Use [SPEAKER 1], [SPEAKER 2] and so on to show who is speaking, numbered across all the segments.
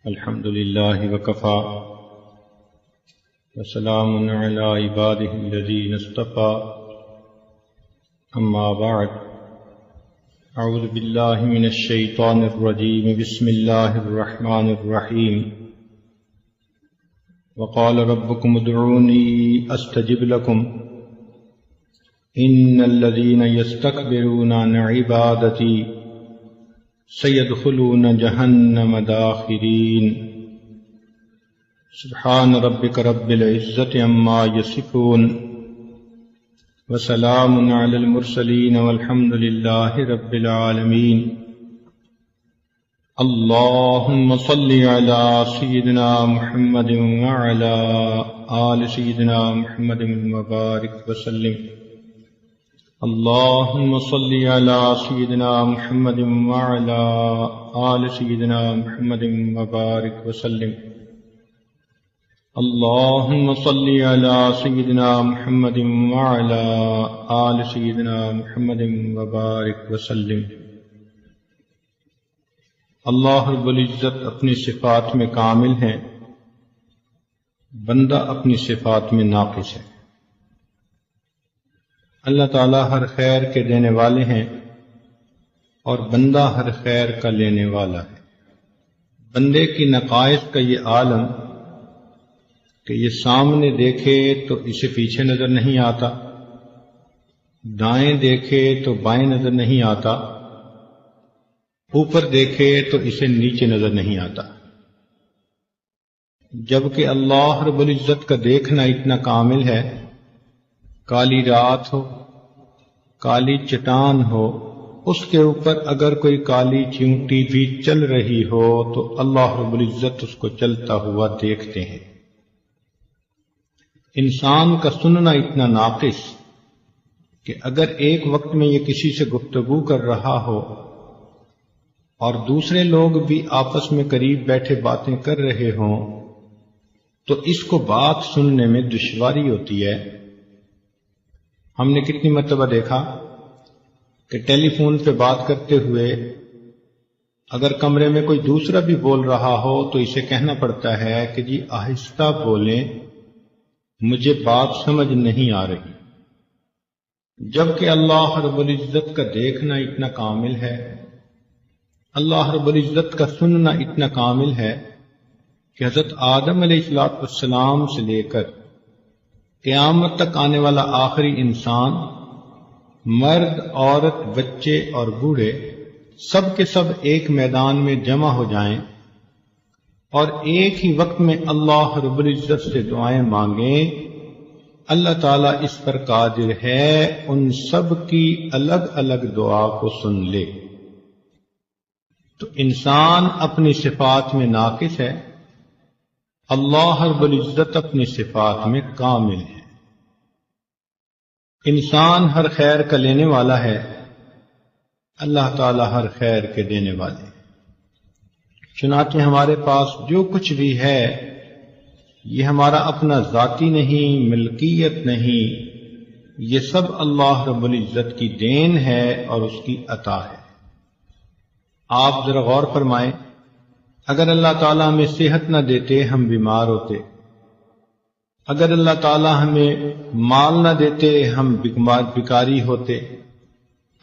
[SPEAKER 1] الحمد لله وكفى وسلام على عباده الذين اصطفى أما بعد أعوذ بالله من الشيطان الرجيم بسم الله الرحمن الرحيم وقال ربكم ادعوني أستجب لكم إن الذين يستكبرون عن عبادتي سيدخلون جهنم داخرين سبحان ربك رب العزة عما يصفون وسلام على المرسلين والحمد لله رب العالمين اللهم صل على سيدنا محمد وعلى آل سيدنا محمد وبارك وسلم اللهم صل على سيدنا محمد وعلى آل سيدنا محمد وبارك وسلم اللهم صل على سيدنا محمد وعلى آل سيدنا محمد وبارك وسلم۔ اللہ رب العزت اپنی صفات میں کامل ہے، بندہ اپنی صفات میں ناقص ہے۔ اللہ تعالیٰ ہر خیر کے دینے والے ہیں اور بندہ ہر خیر کا لینے والا ہے۔ بندے کی نقائص کا یہ عالم کہ یہ سامنے دیکھے تو اسے پیچھے نظر نہیں آتا، دائیں دیکھے تو بائیں نظر نہیں آتا، اوپر دیکھے تو اسے نیچے نظر نہیں آتا، جبکہ اللہ رب العزت کا دیکھنا اتنا کامل ہے، کالی رات ہو، کالی چٹان ہو، اس کے اوپر اگر کوئی کالی چیونٹی بھی چل رہی ہو تو اللہ رب العزت اس کو چلتا ہوا دیکھتے ہیں۔ انسان کا سننا اتنا ناقص کہ اگر ایک وقت میں یہ کسی سے گفتگو کر رہا ہو اور دوسرے لوگ بھی آپس میں قریب بیٹھے باتیں کر رہے ہوں تو اس کو بات سننے میں دشواری ہوتی ہے۔ ہم نے کتنی مرتبہ دیکھا کہ ٹیلی فون پہ بات کرتے ہوئے اگر کمرے میں کوئی دوسرا بھی بول رہا ہو تو اسے کہنا پڑتا ہے کہ جی آہستہ بولیں، مجھے بات سمجھ نہیں آ رہی، جبکہ اللہ رب العزت کا دیکھنا اتنا کامل ہے، اللہ رب العزت کا سننا اتنا کامل ہے کہ حضرت آدم علیہ السلام سے لے کر قیامت تک آنے والا آخری انسان، مرد، عورت، بچے اور بوڑھے سب کے سب ایک میدان میں جمع ہو جائیں اور ایک ہی وقت میں اللہ رب العزت سے دعائیں مانگیں، اللہ تعالیٰ اس پر قادر ہے ان سب کی الگ الگ دعا کو سن لے۔ تو انسان اپنی صفات میں ناقص ہے، اللہ رب العزت اپنی صفات میں کامل ہے۔ انسان ہر خیر کا لینے والا ہے، اللہ تعالی ہر خیر کے دینے والے۔ چنانچہ ہمارے پاس جو کچھ بھی ہے یہ ہمارا اپنا ذاتی نہیں، ملکیت نہیں، یہ سب اللہ رب العزت کی دین ہے اور اس کی عطا ہے۔ آپ ذرا غور فرمائیں، اگر اللہ تعالیٰ ہمیں صحت نہ دیتے ہم بیمار ہوتے، اگر اللہ تعالیٰ ہمیں مال نہ دیتے ہم بیکاری ہوتے،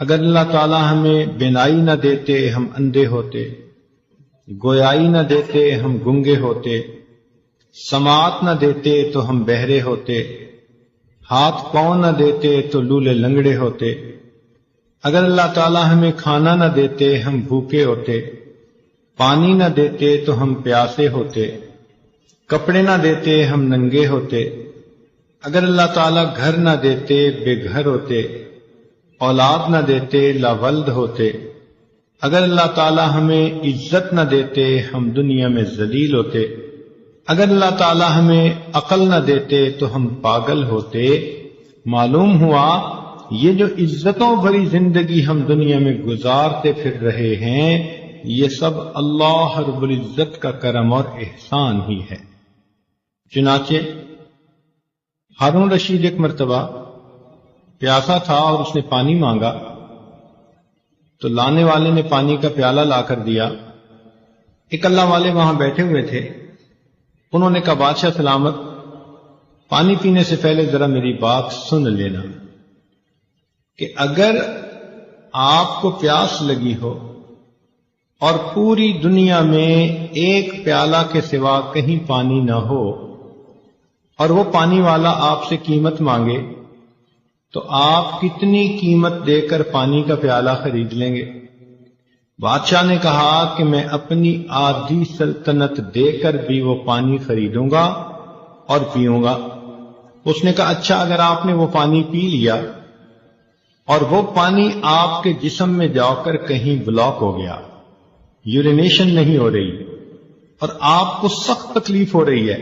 [SPEAKER 1] اگر اللہ تعالیٰ ہمیں بینائی نہ دیتے ہم اندھے ہوتے، گویائی نہ دیتے ہم گنگے ہوتے، سماعت نہ دیتے تو ہم بہرے ہوتے، ہاتھ پاؤں نہ دیتے تو لولے لنگڑے ہوتے، اگر اللہ تعالیٰ ہمیں کھانا نہ دیتے ہم بھوکے ہوتے، پانی نہ دیتے تو ہم پیاسے ہوتے، کپڑے نہ دیتے ہم ننگے ہوتے، اگر اللہ تعالیٰ گھر نہ دیتے بے گھر ہوتے، اولاد نہ دیتے لاولد ہوتے، اگر اللہ تعالیٰ ہمیں عزت نہ دیتے ہم دنیا میں ذلیل ہوتے، اگر اللہ تعالیٰ ہمیں عقل نہ دیتے تو ہم پاگل ہوتے۔ معلوم ہوا یہ جو عزتوں بھری زندگی ہم دنیا میں گزارتے پھر رہے ہیں یہ سب اللہ رب العزت کا کرم اور احسان ہی ہے۔ چنانچہ ہارون رشید ایک مرتبہ پیاسا تھا اور اس نے پانی مانگا تو لانے والے نے پانی کا پیالہ لا کر دیا ایک اللہ والے وہاں بیٹھے ہوئے تھے، انہوں نے کہا بادشاہ سلامت، پانی پینے سے پہلے ذرا میری بات سن لینا کہ اگر آپ کو پیاس لگی ہو اور پوری دنیا میں ایک پیالہ کے سوا کہیں پانی نہ ہو اور وہ پانی والا آپ سے قیمت مانگے تو آپ کتنی قیمت دے کر پانی کا پیالہ خرید لیں گے؟ بادشاہ نے کہا کہ میں اپنی آدھی سلطنت دے کر بھی وہ پانی خریدوں گا اور پیوں گا۔ اس نے کہا اچھا، اگر آپ نے وہ پانی پی لیا اور وہ پانی آپ کے جسم میں جا کر کہیں بلاک ہو گیا، یورینیشن نہیں ہو رہی اور آپ کو سخت تکلیف ہو رہی ہے،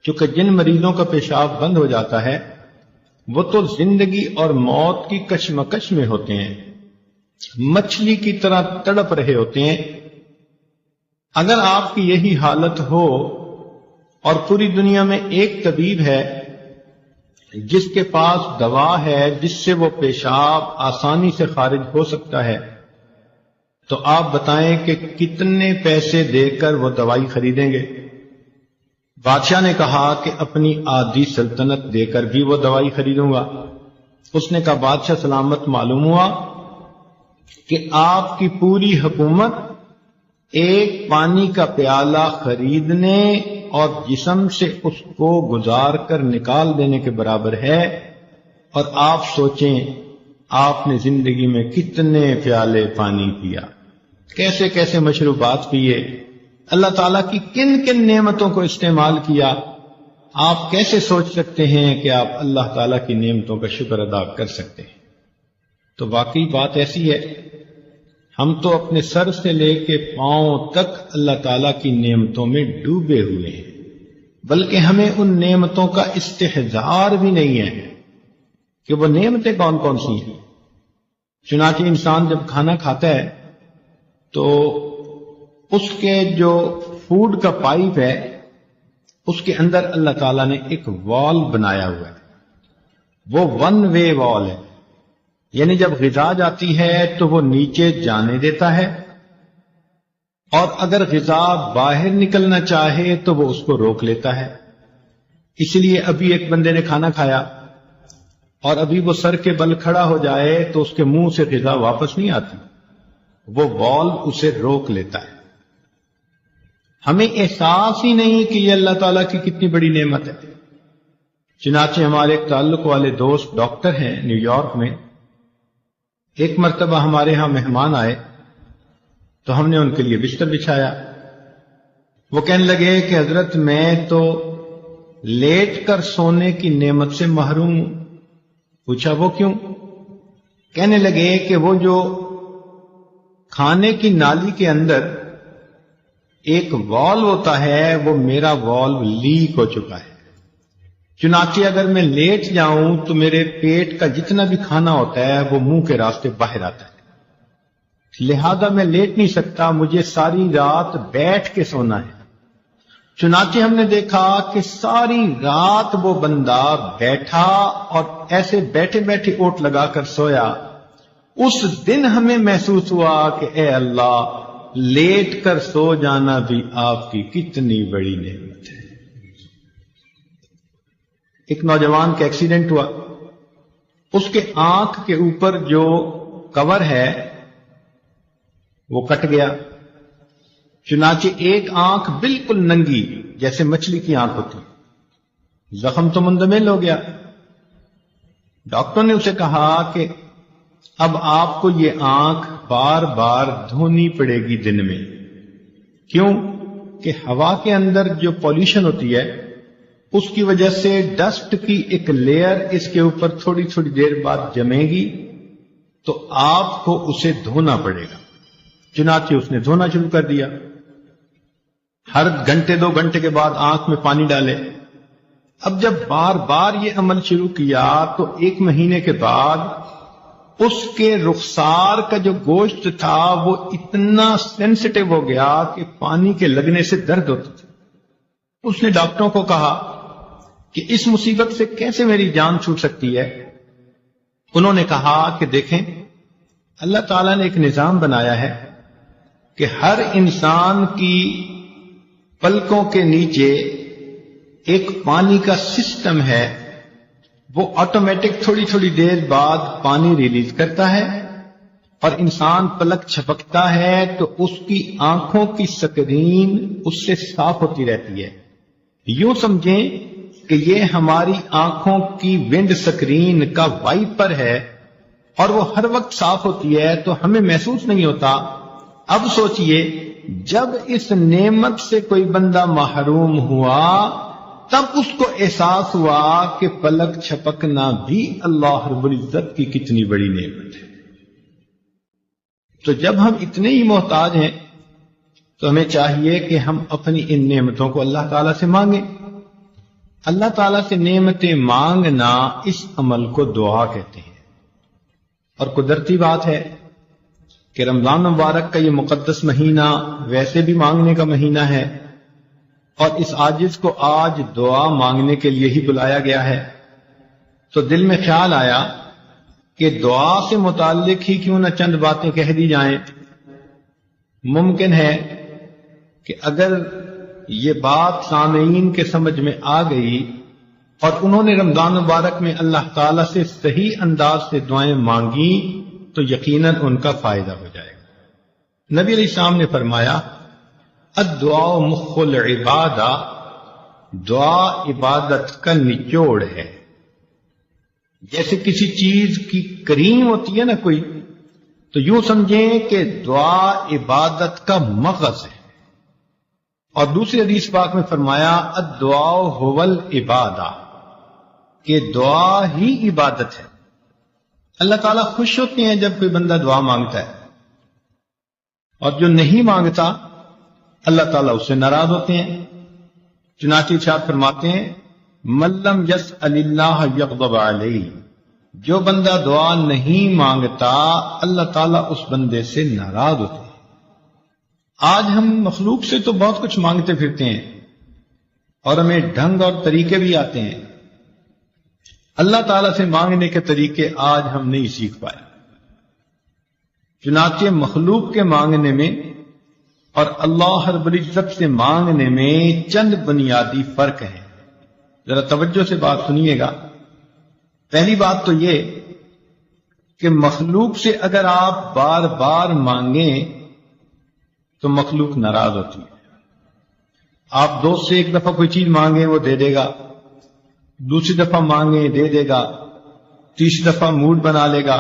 [SPEAKER 1] کیونکہ جن مریضوں کا پیشاب بند ہو جاتا ہے وہ تو زندگی اور موت کی کشمکش میں ہوتے ہیں، مچھلی کی طرح تڑپ رہے ہوتے ہیں۔ اگر آپ کی یہی حالت ہو اور پوری دنیا میں ایک طبیب ہے جس کے پاس دوا ہے جس سے وہ پیشاب آسانی سے خارج ہو سکتا ہے، تو آپ بتائیں کہ کتنے پیسے دے کر وہ دوائی خریدیں گے؟ بادشاہ نے کہا کہ اپنی آدھی سلطنت دے کر بھی وہ دوائی خریدوں گا۔ اس نے کہا بادشاہ سلامت، معلوم ہوا کہ آپ کی پوری حکومت ایک پانی کا پیالہ خریدنے اور جسم سے اس کو گزار کر نکال دینے کے برابر ہے، اور آپ سوچیں آپ نے زندگی میں کتنے پیالے پانی پیا، کیسے کیسے مشروبات پیے، اللہ تعالیٰ کی کن کن نعمتوں کو استعمال کیا۔ آپ کیسے سوچ سکتے ہیں کہ آپ اللہ تعالیٰ کی نعمتوں کا شکر ادا کر سکتے ہیں؟ تو واقعی بات ایسی ہے، ہم تو اپنے سر سے لے کے پاؤں تک اللہ تعالیٰ کی نعمتوں میں ڈوبے ہوئے ہیں، بلکہ ہمیں ان نعمتوں کا استحضار بھی نہیں ہے کہ وہ نعمتیں کون کون سی ہیں۔ چنانچہ انسان جب کھانا کھاتا ہے تو اس کے جو فوڈ کا پائپ ہے اس کے اندر اللہ تعالیٰ نے ایک وال بنایا ہوا ہے، وہ ون وے وال ہے، یعنی جب غذا جاتی ہے تو وہ نیچے جانے دیتا ہے، اور اگر غذا باہر نکلنا چاہے تو وہ اس کو روک لیتا ہے۔ اس لیے ابھی ایک بندے نے کھانا کھایا اور ابھی وہ سر کے بل کھڑا ہو جائے تو اس کے منہ سے غذا واپس نہیں آتی، وہ وال اسے روک لیتا ہے۔ ہمیں احساس ہی نہیں کہ یہ اللہ تعالیٰ کی کتنی بڑی نعمت ہے۔ چنانچہ ہمارے ایک تعلق والے دوست ڈاکٹر ہیں نیو یارک میں، ایک مرتبہ ہمارے ہاں مہمان آئے تو ہم نے ان کے لیے بستر بچھایا۔ وہ کہنے لگے کہ حضرت میں تو لیٹ کر سونے کی نعمت سے محروم ہوں۔ پوچھا وہ کیوں؟ کہنے لگے کہ وہ جو کھانے کی نالی کے اندر ایک والو ہوتا ہے وہ میرا والو لیک ہو چکا ہے، چنانچہ اگر میں لیٹ جاؤں تو میرے پیٹ کا جتنا بھی کھانا ہوتا ہے وہ منہ کے راستے باہر آتا ہے، لہذا میں لیٹ نہیں سکتا، مجھے ساری رات بیٹھ کے سونا ہے۔ چنانچہ ہم نے دیکھا کہ ساری رات وہ بندہ بیٹھا اور ایسے بیٹھے بیٹھے اوٹ لگا کر سویا۔ اس دن ہمیں محسوس ہوا کہ اے اللہ، لیٹ کر سو جانا بھی آپ کی کتنی بڑی نعمت ہے۔ ایک نوجوان کا ایکسیڈنٹ ہوا، اس کے آنکھ کے اوپر جو کور ہے وہ کٹ گیا، چنانچہ ایک آنکھ بالکل ننگی جیسے مچھلی کی آنکھ ہوتی، زخم تو مندمل ہو گیا۔ ڈاکٹر نے اسے کہا کہ اب آپ کو یہ آنکھ بار بار دھونی پڑے گی دن میں۔ کیوں؟ کہ ہوا کے اندر جو پولیوشن ہوتی ہے اس کی وجہ سے ڈسٹ کی ایک لیئر اس کے اوپر تھوڑی تھوڑی دیر بعد جمے گی، تو آپ کو اسے دھونا پڑے گا۔ چنانچہ اس نے دھونا شروع کر دیا، ہر گھنٹے 2 گھنٹے کے بعد آنکھ میں پانی ڈالے۔ اب جب بار بار یہ عمل شروع کیا تو 1 مہینے کے بعد اس کے رخسار کا جو گوشت تھا وہ اتنا سینسٹیو ہو گیا کہ پانی کے لگنے سے درد ہوتا تھا۔ اس نے ڈاکٹروں کو کہا کہ اس مصیبت سے کیسے میری جان چھوٹ سکتی ہے؟ انہوں نے کہا کہ دیکھیں، اللہ تعالیٰ نے ایک نظام بنایا ہے کہ ہر انسان کی پلکوں کے نیچے ایک پانی کا سسٹم ہے، وہ آٹومیٹک تھوڑی تھوڑی دیر بعد پانی ریلیز کرتا ہے، اور انسان پلک چھپکتا ہے تو اس کی آنکھوں کی سکرین اس سے صاف ہوتی رہتی ہے۔ یوں سمجھیں کہ یہ ہماری آنکھوں کی ونڈ سکرین کا وائپر ہے، اور وہ ہر وقت صاف ہوتی ہے تو ہمیں محسوس نہیں ہوتا۔ اب سوچئے جب اس نعمت سے کوئی بندہ محروم ہوا تب اس کو احساس ہوا کہ پلک چھپکنا بھی اللہ رب العزت کی کتنی بڑی نعمت ہے۔ تو جب ہم اتنے ہی محتاج ہیں تو ہمیں چاہیے کہ ہم اپنی ان نعمتوں کو اللہ تعالیٰ سے مانگیں۔ اللہ تعالیٰ سے نعمتیں مانگنا اس عمل کو دعا کہتے ہیں، اور قدرتی بات ہے کہ رمضان مبارک کا یہ مقدس مہینہ ویسے بھی مانگنے کا مہینہ ہے، اور اس عاجز کو آج دعا مانگنے کے لیے ہی بلایا گیا ہے۔ تو دل میں خیال آیا کہ دعا سے متعلق ہی کیوں نہ چند باتیں کہہ دی جائیں۔ ممکن ہے کہ اگر یہ بات سامعین کے سمجھ میں آ گئی اور انہوں نے رمضان مبارک میں اللہ تعالیٰ سے صحیح انداز سے دعائیں مانگی تو یقیناً ان کا فائدہ ہو جائے گا۔ نبی علیہ السلام نے فرمایا الدعاء مخ العبادہ، دعا عبادت کا نچوڑ ہے۔ جیسے کسی چیز کی کریم ہوتی ہے نا کوئی، تو یوں سمجھیں کہ دعا عبادت کا مغز ہے۔ اور دوسری حدیث پاک میں فرمایا الدعاء هو العبادہ، کہ دعا ہی عبادت ہے۔ اللہ تعالیٰ خوش ہوتے ہیں جب کوئی بندہ دعا مانگتا ہے، اور جو نہیں مانگتا اللہ تعالیٰ اس سے ناراض ہوتے ہیں۔ چنانچہ ارشاد فرماتے ہیں من لم یسأل اللہ یغضب علیہ، جو بندہ دعا نہیں مانگتا اللہ تعالیٰ اس بندے سے ناراض ہوتے ہیں۔ آج ہم مخلوق سے تو بہت کچھ مانگتے پھرتے ہیں، اور ہمیں ڈھنگ اور طریقے بھی آتے ہیں۔ اللہ تعالیٰ سے مانگنے کے طریقے آج ہم نہیں سیکھ پائے۔ چنانچہ مخلوق کے مانگنے میں اور اللہ رب العزت سے مانگنے میں چند بنیادی فرق ہیں۔ ذرا توجہ سے بات سنیے گا۔ پہلی بات تو یہ کہ مخلوق سے اگر آپ بار بار مانگیں تو مخلوق ناراض ہوتی ہے۔ آپ دوست سے ایک دفعہ کوئی چیز مانگیں وہ دے دے گا، دوسری دفعہ مانگیں دے دے گا، تیسری دفعہ موڈ بنا لے گا،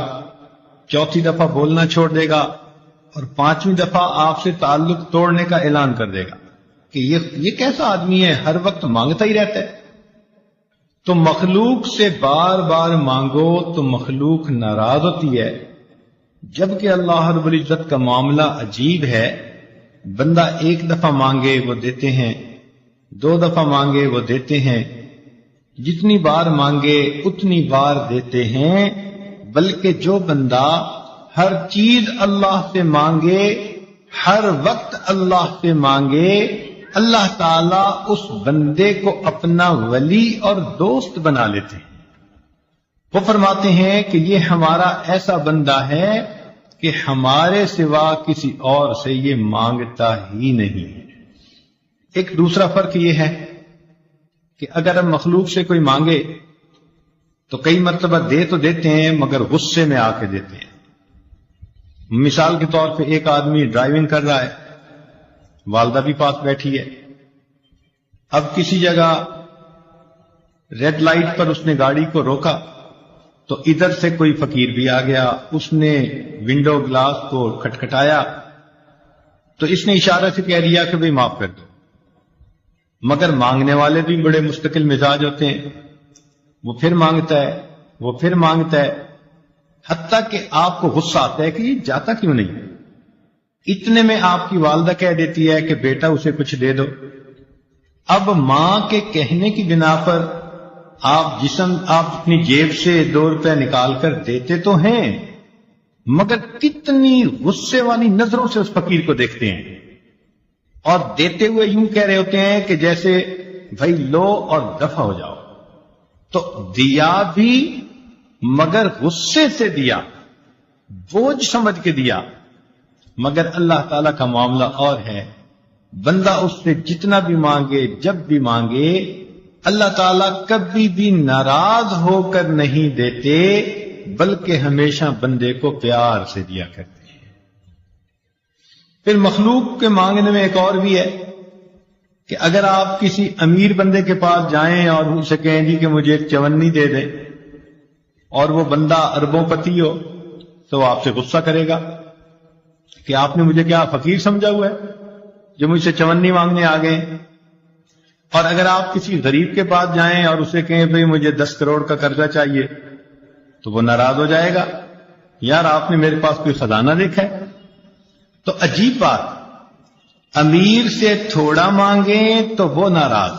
[SPEAKER 1] چوتھی دفعہ بولنا چھوڑ دے گا، اور پانچویں دفعہ آپ سے تعلق توڑنے کا اعلان کر دے گا کہ یہ کیسا آدمی ہے، ہر وقت مانگتا ہی رہتا ہے۔ تو مخلوق سے بار بار مانگو تو مخلوق ناراض ہوتی ہے، جبکہ اللہ رب العزت کا معاملہ عجیب ہے۔ بندہ ایک دفعہ مانگے وہ دیتے ہیں، دو دفعہ مانگے وہ دیتے ہیں، جتنی بار مانگے اتنی بار دیتے ہیں۔ بلکہ جو بندہ ہر چیز اللہ سے مانگے، ہر وقت اللہ سے مانگے، اللہ تعالیٰ اس بندے کو اپنا ولی اور دوست بنا لیتے ہیں۔ وہ فرماتے ہیں کہ یہ ہمارا ایسا بندہ ہے کہ ہمارے سوا کسی اور سے یہ مانگتا ہی نہیں۔ ایک دوسرا فرق یہ ہے کہ اگر ہم مخلوق سے کوئی مانگے تو کئی مرتبہ دے تو دیتے ہیں مگر غصے میں آ کے دیتے ہیں۔ مثال کے طور پہ ایک آدمی ڈرائیونگ کر رہا ہے، والدہ بھی پاس بیٹھی ہے، اب کسی جگہ ریڈ لائٹ پر اس نے گاڑی کو روکا تو ادھر سے کوئی فقیر بھی آ گیا، اس نے ونڈو گلاس کو کھٹکھٹایا تو اس نے اشارہ سے کہہ دیا کہ بھئی معاف کر دو۔ مگر مانگنے والے بھی بڑے مستقل مزاج ہوتے ہیں، وہ پھر مانگتا ہے، وہ پھر مانگتا ہے، حتیٰ کہ آپ کو غصہ آتا ہے کہ یہ جاتا کیوں نہیں۔ اتنے میں آپ کی والدہ کہہ دیتی ہے کہ بیٹا اسے کچھ دے دو۔ اب ماں کے کہنے کی بنا پر آپ اپنی جیب سے 2 روپے نکال کر دیتے تو ہیں، مگر کتنی غصے والی نظروں سے اس فقیر کو دیکھتے ہیں، اور دیتے ہوئے یوں کہہ رہے ہوتے ہیں کہ جیسے بھائی لو اور دفع ہو جاؤ۔ تو دیا بھی مگر غصے سے دیا، بوجھ سمجھ کے دیا۔ مگر اللہ تعالیٰ کا معاملہ اور ہے، بندہ اس سے جتنا بھی مانگے جب بھی مانگے اللہ تعالیٰ کبھی بھی ناراض ہو کر نہیں دیتے، بلکہ ہمیشہ بندے کو پیار سے دیا کرتے ہیں۔ پھر مخلوق کے مانگنے میں ایک اور بھی ہے کہ اگر آپ کسی امیر بندے کے پاس جائیں اور اسے کہیں جی کہ مجھے ایک چونی دے دیں، اور وہ بندہ اربوں پتی ہو، تو وہ آپ سے غصہ کرے گا کہ آپ نے مجھے کیا فقیر سمجھا ہوا ہے جو مجھ سے چونی مانگنے آ گئے۔ اور اگر آپ کسی غریب کے پاس جائیں اور اسے کہیں بھئی مجھے 10 کروڑ کا قرضہ چاہیے، تو وہ ناراض ہو جائے گا، یار آپ نے میرے پاس کوئی خزانہ دیکھا ہے۔ تو عجیب بات، امیر سے تھوڑا مانگیں تو وہ ناراض،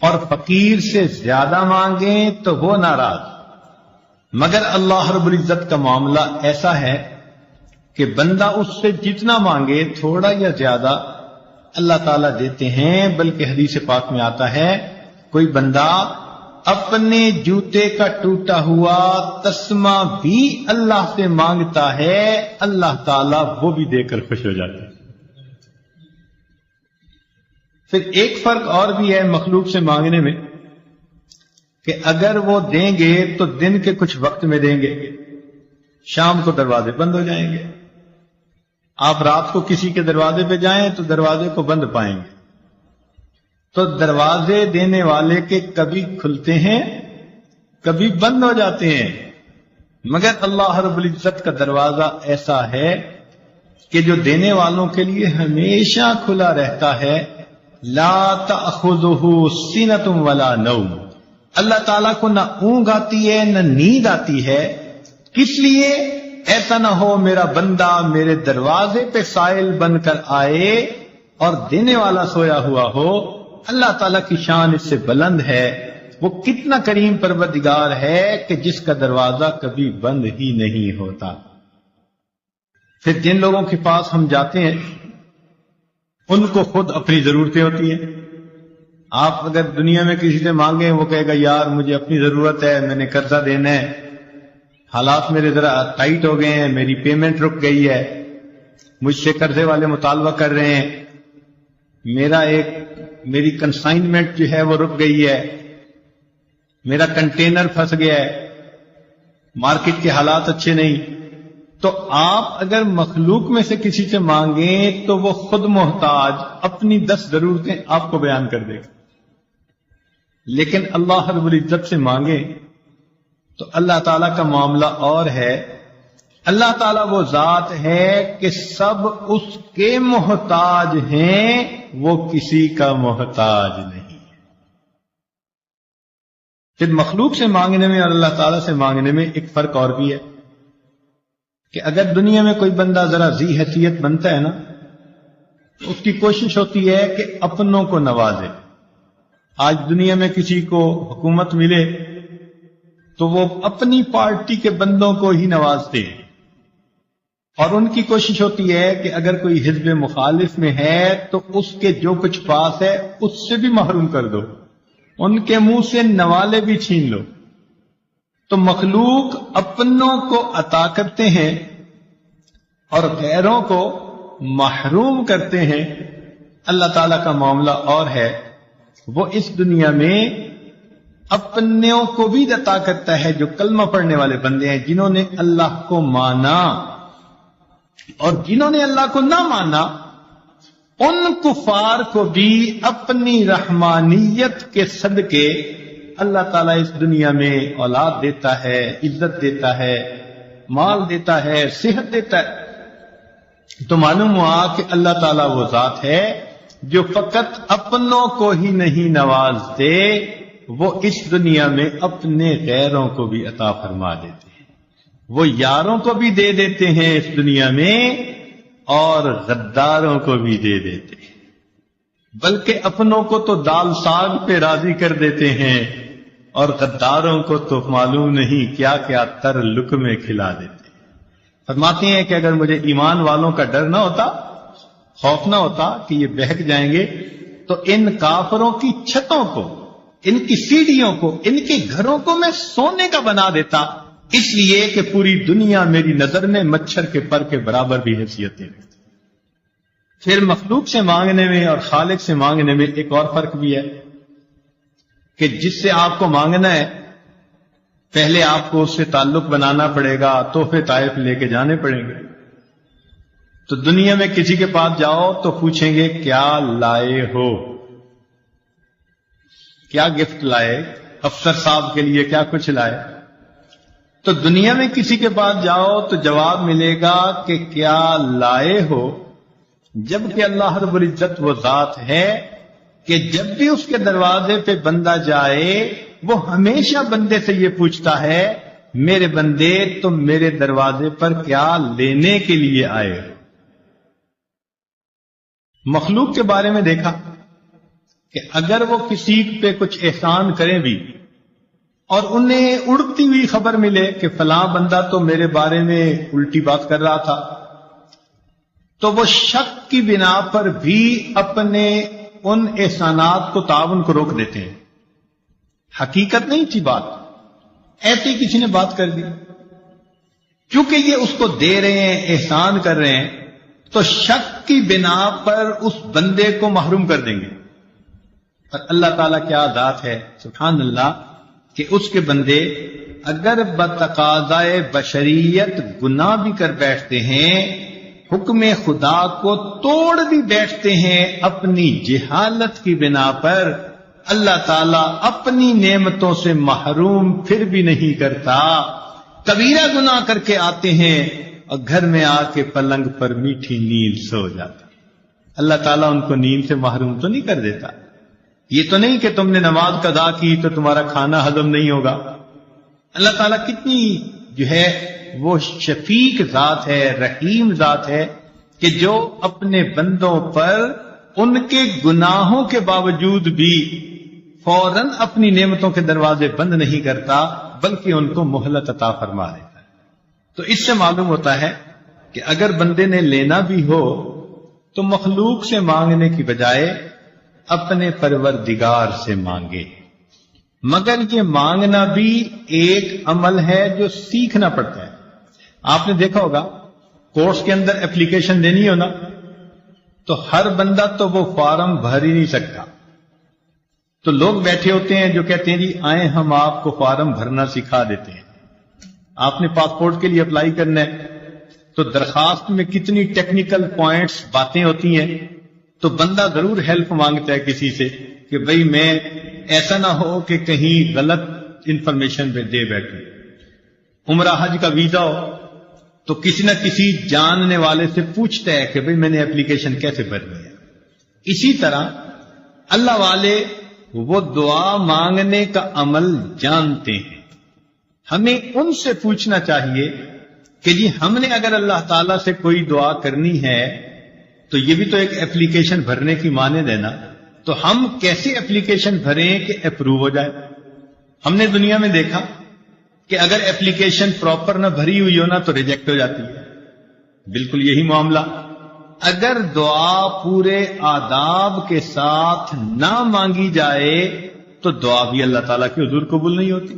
[SPEAKER 1] اور فقیر سے زیادہ مانگیں تو وہ ناراض۔ مگر اللہ رب العزت کا معاملہ ایسا ہے کہ بندہ اس سے جتنا مانگے تھوڑا یا زیادہ اللہ تعالیٰ دیتے ہیں، بلکہ حدیث پاک میں آتا ہے کوئی بندہ اپنے جوتے کا ٹوٹا ہوا تسمہ بھی اللہ سے مانگتا ہے، اللہ تعالیٰ وہ بھی دے کر خوش ہو جاتے ہیں۔ پھر ایک فرق اور بھی ہے مخلوق سے مانگنے میں کہ اگر وہ دیں گے تو دن کے کچھ وقت میں دیں گے، شام کو دروازے بند ہو جائیں گے۔ آپ رات کو کسی کے دروازے پہ جائیں تو دروازے کو بند پائیں گے۔ تو دروازے دینے والے کے کبھی کھلتے ہیں کبھی بند ہو جاتے ہیں، مگر اللہ رب العزت کا دروازہ ایسا ہے کہ جو دینے والوں کے لیے ہمیشہ کھلا رہتا ہے۔ لا تأخذہ سنۃ ولا نوم، اللہ تعالیٰ کو نہ اونگ آتی ہے نہ نیند آتی ہے، کس لیے؟ ایسا نہ ہو میرا بندہ میرے دروازے پہ سائل بن کر آئے اور دینے والا سویا ہوا ہو۔ اللہ تعالیٰ کی شان اس سے بلند ہے، وہ کتنا کریم پروردگار ہے کہ جس کا دروازہ کبھی بند ہی نہیں ہوتا۔ پھر جن لوگوں کے پاس ہم جاتے ہیں ان کو خود اپنی ضرورتیں ہوتی ہیں۔ آپ اگر دنیا میں کسی سے مانگیں وہ کہے گا یار مجھے اپنی ضرورت ہے، میں نے قرضہ دینا ہے، حالات میرے ذرا ٹائٹ ہو گئے ہیں، میری پیمنٹ رک گئی ہے، مجھ سے قرضے والے مطالبہ کر رہے ہیں، میری کنسائنمنٹ جو ہے وہ رک گئی ہے، میرا کنٹینر پھنس گیا ہے، مارکیٹ کے حالات اچھے نہیں۔ تو آپ اگر مخلوق میں سے کسی سے مانگیں تو وہ خود محتاج اپنی 10 ضرورتیں آپ کو بیان کر دے گا، لیکن اللہ رب العزت سے مانگیں تو اللہ تعالیٰ کا معاملہ اور ہے۔ اللہ تعالیٰ وہ ذات ہے کہ سب اس کے محتاج ہیں، وہ کسی کا محتاج نہیں۔ پھر مخلوق سے مانگنے میں اور اللہ تعالیٰ سے مانگنے میں ایک فرق اور بھی ہے کہ اگر دنیا میں کوئی بندہ ذرا ذی حیثیت بنتا ہے نا، تو اس کی کوشش ہوتی ہے کہ اپنوں کو نوازے۔ آج دنیا میں کسی کو حکومت ملے تو وہ اپنی پارٹی کے بندوں کو ہی نوازتے ہیں، اور ان کی کوشش ہوتی ہے کہ اگر کوئی حزب مخالف میں ہے تو اس کے جو کچھ پاس ہے اس سے بھی محروم کر دو، ان کے منہ سے نوالے بھی چھین لو۔ تو مخلوق اپنوں کو عطا کرتے ہیں اور غیروں کو محروم کرتے ہیں۔ اللہ تعالیٰ کا معاملہ اور ہے، وہ اس دنیا میں اپنوں کو بھی عطا کرتا ہے جو کلمہ پڑھنے والے بندے ہیں، جنہوں نے اللہ کو مانا، اور جنہوں نے اللہ کو نہ مانا ان کفار کو بھی اپنی رحمانیت کے صدقے اللہ تعالیٰ اس دنیا میں اولاد دیتا ہے، عزت دیتا ہے، مال دیتا ہے، صحت دیتا ہے۔ تو معلوم ہوا کہ اللہ تعالیٰ وہ ذات ہے جو فقط اپنوں کو ہی نہیں نوازتے، وہ اس دنیا میں اپنے غیروں کو بھی عطا فرما دیتے ہیں، وہ یاروں کو بھی دے دیتے ہیں اس دنیا میں اور غداروں کو بھی دے دیتے ہیں، بلکہ اپنوں کو تو دال ساگ پہ راضی کر دیتے ہیں اور غداروں کو تو معلوم نہیں کیا کیا تر لقمے کھلا دیتے ہیں۔ فرماتے ہیں کہ اگر مجھے ایمان والوں کا ڈر نہ ہوتا، خوف نہ ہوتا کہ یہ بہک جائیں گے، تو ان کافروں کی چھتوں کو، ان کی سیڑھیوں کو، ان کے گھروں کو میں سونے کا بنا دیتا اس لیے کہ پوری دنیا میری نظر میں مچھر کے پر کے برابر بھی حیثیت ہے۔ پھر مخلوق سے مانگنے میں اور خالق سے مانگنے میں ایک اور فرق بھی ہے کہ جس سے آپ کو مانگنا ہے پہلے آپ کو اس سے تعلق بنانا پڑے گا، تحفے تحائف لے کے جانے پڑیں گے۔ تو دنیا میں کسی کے پاس جاؤ تو پوچھیں گے کیا لائے ہو، کیا گفٹ لائے، افسر صاحب کے لیے کیا کچھ لائے۔ تو دنیا میں کسی کے پاس جاؤ تو جواب ملے گا کہ کیا لائے ہو، جبکہ اللہ رب العزت وہ ذات ہے کہ جب بھی اس کے دروازے پہ بندہ جائے وہ ہمیشہ بندے سے یہ پوچھتا ہے میرے بندے تم میرے دروازے پر کیا لینے کے لیے آئے ہو۔ مخلوق کے بارے میں دیکھا کہ اگر وہ کسی پہ کچھ احسان کریں بھی اور انہیں اڑتی ہوئی خبر ملے کہ فلاں بندہ تو میرے بارے میں الٹی بات کر رہا تھا، تو وہ شک کی بنا پر بھی اپنے ان احسانات کو تعاون کو روک دیتے ہیں۔ حقیقت نہیں تھی بات، ایسے ہی کسی نے بات کر دی، کیونکہ یہ اس کو دے رہے ہیں، احسان کر رہے ہیں، تو شک کی بنا پر اس بندے کو محروم کر دیں گے۔ اور اللہ تعالیٰ کیا ذات ہے، سبحان اللہ، کہ اس کے بندے اگر بتقاضائے بشریت گناہ بھی کر بیٹھتے ہیں، حکم خدا کو توڑ بھی بیٹھتے ہیں اپنی جہالت کی بنا پر، اللہ تعالیٰ اپنی نعمتوں سے محروم پھر بھی نہیں کرتا۔ کبیرہ گناہ کر کے آتے ہیں اور گھر میں آ کے پلنگ پر میٹھی نیند سو جاتا، اللہ تعالیٰ ان کو نیند سے محروم تو نہیں کر دیتا۔ یہ تو نہیں کہ تم نے نماز قضا کی تو تمہارا کھانا ہضم نہیں ہوگا۔ اللہ تعالیٰ کتنی جو ہے وہ شفیق ذات ہے، رحیم ذات ہے کہ جو اپنے بندوں پر ان کے گناہوں کے باوجود بھی فوراً اپنی نعمتوں کے دروازے بند نہیں کرتا بلکہ ان کو مہلت عطا فرما دیتا ہے۔ تو اس سے معلوم ہوتا ہے کہ اگر بندے نے لینا بھی ہو تو مخلوق سے مانگنے کی بجائے اپنے پروردگار سے مانگے، مگر یہ مانگنا بھی ایک عمل ہے جو سیکھنا پڑتا ہے۔ آپ نے دیکھا ہوگا کورس کے اندر اپلیکیشن دینی ہو نا تو ہر بندہ تو وہ فارم بھر ہی نہیں سکتا، تو لوگ بیٹھے ہوتے ہیں جو کہتے ہیں جی آئیں ہم آپ کو فارم بھرنا سکھا دیتے ہیں۔ آپ نے پاسپورٹ کے لیے اپلائی کرنا ہے تو درخواست میں کتنی ٹیکنیکل پوائنٹس باتیں ہوتی ہیں، تو بندہ ضرور ہیلپ مانگتا ہے کسی سے کہ بھئی میں ایسا نہ ہو کہ کہیں غلط انفارمیشن پہ دے بیٹھوں۔ عمرہ حج کا ویزا ہو تو کسی نہ کسی جاننے والے سے پوچھتا ہے کہ بھئی میں نے اپلیکیشن کیسے بھرنی ہے۔ اسی طرح اللہ والے وہ دعا مانگنے کا عمل جانتے ہیں، ہمیں ان سے پوچھنا چاہیے کہ جی ہم نے اگر اللہ تعالیٰ سے کوئی دعا کرنی ہے تو یہ بھی تو ایک اپلیکیشن بھرنے کی مانند ہے نا، تو ہم کیسے اپلیکیشن بھریں کہ اپروو ہو جائے۔ ہم نے دنیا میں دیکھا کہ اگر اپلیکیشن پراپر نہ بھری ہوئی ہو نا تو ریجیکٹ ہو جاتی ہے، بالکل یہی معاملہ اگر دعا پورے آداب کے ساتھ نہ مانگی جائے تو دعا بھی اللہ تعالیٰ کے حضور قبول نہیں ہوتی۔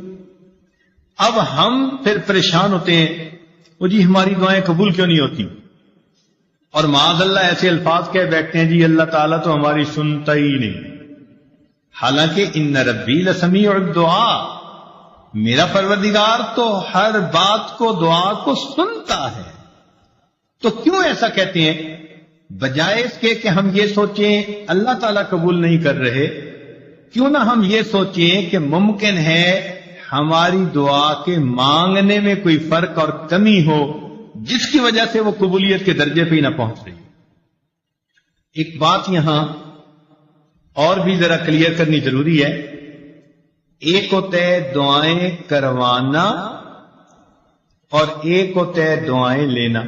[SPEAKER 1] اب ہم پھر پریشان ہوتے ہیں وہ جی ہماری دعائیں قبول کیوں نہیں ہوتی، اور معاذ اللہ ایسے الفاظ کہہ بیٹھتے ہیں جی اللہ تعالیٰ تو ہماری سنتا ہی نہیں، حالانکہ ان ربی لسمیع الدعاء، میرا پروردگار تو ہر بات کو دعا کو سنتا ہے۔ تو کیوں ایسا کہتے ہیں؟ بجائے اس کے کہ ہم یہ سوچیں اللہ تعالیٰ قبول نہیں کر رہے، کیوں نہ ہم یہ سوچیں کہ ممکن ہے ہماری دعا کے مانگنے میں کوئی فرق اور کمی ہو جس کی وجہ سے وہ قبولیت کے درجے پہ ہی نہ پہنچ رہی۔ ایک بات یہاں اور بھی ذرا کلیئر کرنی ضروری ہے، ایک ہوتا ہے دعائیں کروانا اور ایک ہوتا ہے دعائیں لینا۔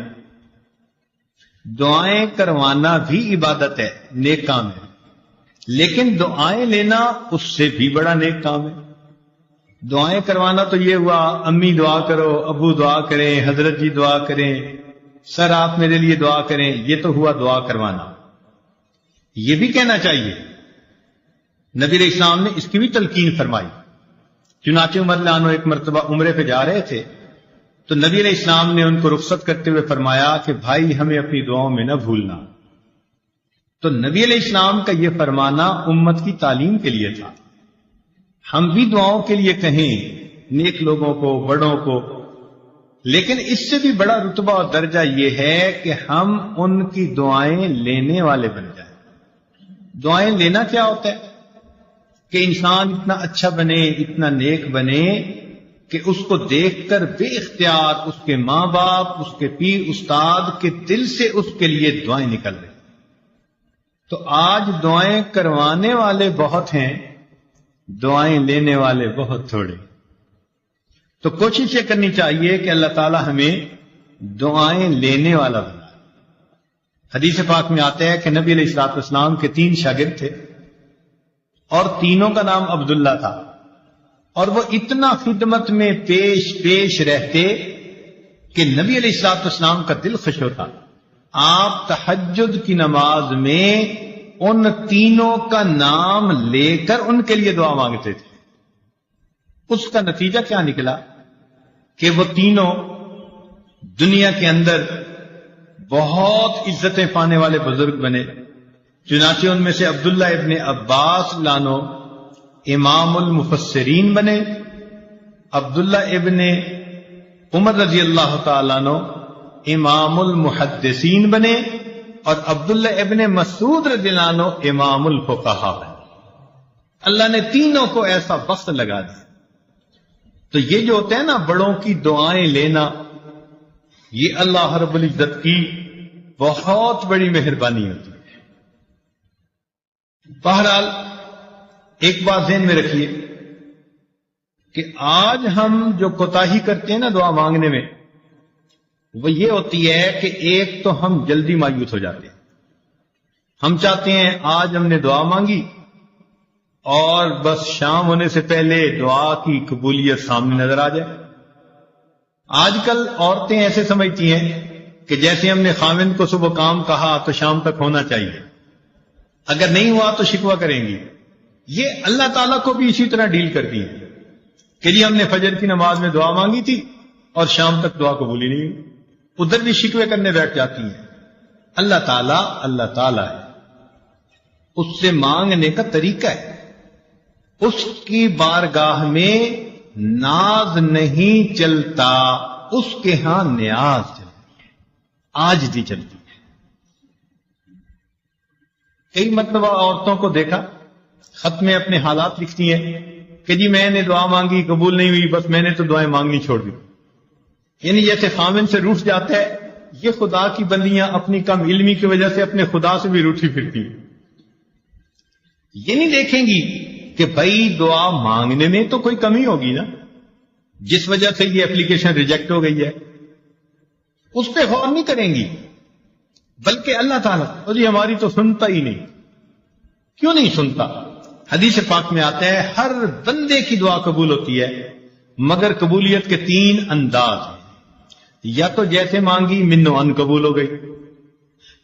[SPEAKER 1] دعائیں کروانا بھی عبادت ہے، نیک کام ہے، لیکن دعائیں لینا اس سے بھی بڑا نیک کام ہے۔ دعائیں کروانا تو یہ ہوا امی دعا کرو، ابو دعا کریں، حضرت جی دعا کریں، سر آپ میرے لیے دعا کریں، یہ تو ہوا دعا کروانا۔ یہ بھی کہنا چاہیے، نبی علیہ السلام نے اس کی بھی تلقین فرمائی۔ چنانچہ عمر رضی اللہ عنہ ایک مرتبہ عمرے پہ جا رہے تھے تو نبی علیہ السلام نے ان کو رخصت کرتے ہوئے فرمایا کہ بھائی ہمیں اپنی دعاؤں میں نہ بھولنا. تو نبی علیہ السلام کا یہ فرمانا امت کی تعلیم کے لیے تھا. ہم بھی دعاؤں کے لیے کہیں نیک لوگوں کو، بڑوں کو، لیکن اس سے بھی بڑا رتبہ اور درجہ یہ ہے کہ ہم ان کی دعائیں لینے والے بن جائیں. دعائیں لینا کیا ہوتا ہے؟ کہ انسان اتنا اچھا بنے، اتنا نیک بنے کہ اس کو دیکھ کر بے اختیار اس کے ماں باپ، اس کے پیر استاد کے دل سے اس کے لیے دعائیں نکل رہی. تو آج دعائیں کروانے والے بہت ہیں، دعائیں لینے والے بہت تھوڑے. تو کوشش یہ کرنی چاہیے کہ اللہ تعالی ہمیں دعائیں لینے والا بنائے. حدیث پاک میں آتا ہے کہ نبی علیہ الصلوۃ والسلام کے 3 شاگرد تھے اور تینوں کا نام عبداللہ تھا، اور وہ اتنا خدمت میں پیش رہتے کہ نبی علیہ الصلوۃ والسلام کا دل خوش ہوتا. آپ تہجد کی نماز میں ان تینوں کا نام لے کر ان کے لیے دعا مانگتے تھے. اس کا نتیجہ کیا نکلا کہ وہ تینوں دنیا کے اندر بہت عزتیں پانے والے بزرگ بنے. چنانچہ ان میں سے عبداللہ ابن عباس لانو امام المفسرین بنے، عبداللہ ابن عمر رضی اللہ تعالیٰ عنہ امام المحدثین بنے، اور عبداللہ ابن مسعود رضی اللہ عنہ امام الفقہاء بنے. اللہ نے تینوں کو ایسا وقت لگا دیا. تو یہ جو ہوتا ہے نا بڑوں کی دعائیں لینا، یہ اللہ رب العزت کی بہت بڑی مہربانی ہوتی ہے. بہرحال ایک بات ذہن میں رکھیے کہ آج ہم جو کوتاہی کرتے ہیں نا دعا مانگنے میں، وہ یہ ہوتی ہے کہ ایک تو ہم جلدی مایوس ہو جاتے ہیں. ہم چاہتے ہیں آج ہم نے دعا مانگی اور بس شام ہونے سے پہلے دعا کی قبولیت سامنے نظر آ جائے. آج کل عورتیں ایسے سمجھتی ہیں کہ جیسے ہم نے خاوند کو صبح کام کہا تو شام تک ہونا چاہیے، اگر نہیں ہوا تو شکوہ کریں گی. یہ اللہ تعالیٰ کو بھی اسی طرح ڈیل کرتی ہیں کہ جی ہم نے فجر کی نماز میں دعا مانگی تھی اور شام تک دعا قبول ہی نہیں ہوئی. ادھر بھی شکوے کرنے بیٹھ جاتی ہیں. اللہ تعالیٰ ہے، اس سے مانگنے کا طریقہ ہے. اس کی بارگاہ میں ناز نہیں چلتا، اس کے ہاں نیاز چلتی ہے، عاجزی چلتی ہے. کئی مرتبہ عورتوں کو دیکھا خط میں اپنے حالات لکھتی ہیں کہ جی میں نے دعا مانگی قبول نہیں ہوئی، بس میں نے تو دعائیں مانگنی چھوڑ دی. یعنی جیسے خامن سے روٹھ جاتا ہے، یہ خدا کی بندیاں اپنی کم علمی کی وجہ سے اپنے خدا سے بھی روٹھی پھرتی ہیں. یہ نہیں دیکھیں گی کہ بھائی دعا مانگنے میں تو کوئی کمی ہوگی نا، جس وجہ سے یہ اپلیکیشن ریجیکٹ ہو گئی ہے، اس پہ غور نہیں کریں گی. بلکہ اللہ تعالیٰ جی ہماری تو سنتا ہی نہیں. کیوں نہیں سنتا؟ حدیث پاک میں آتا ہے ہر بندے کی دعا قبول ہوتی ہے، مگر قبولیت کے 3 انداز ہیں. یا تو جیسے مانگی منو ان قبول ہو گئی،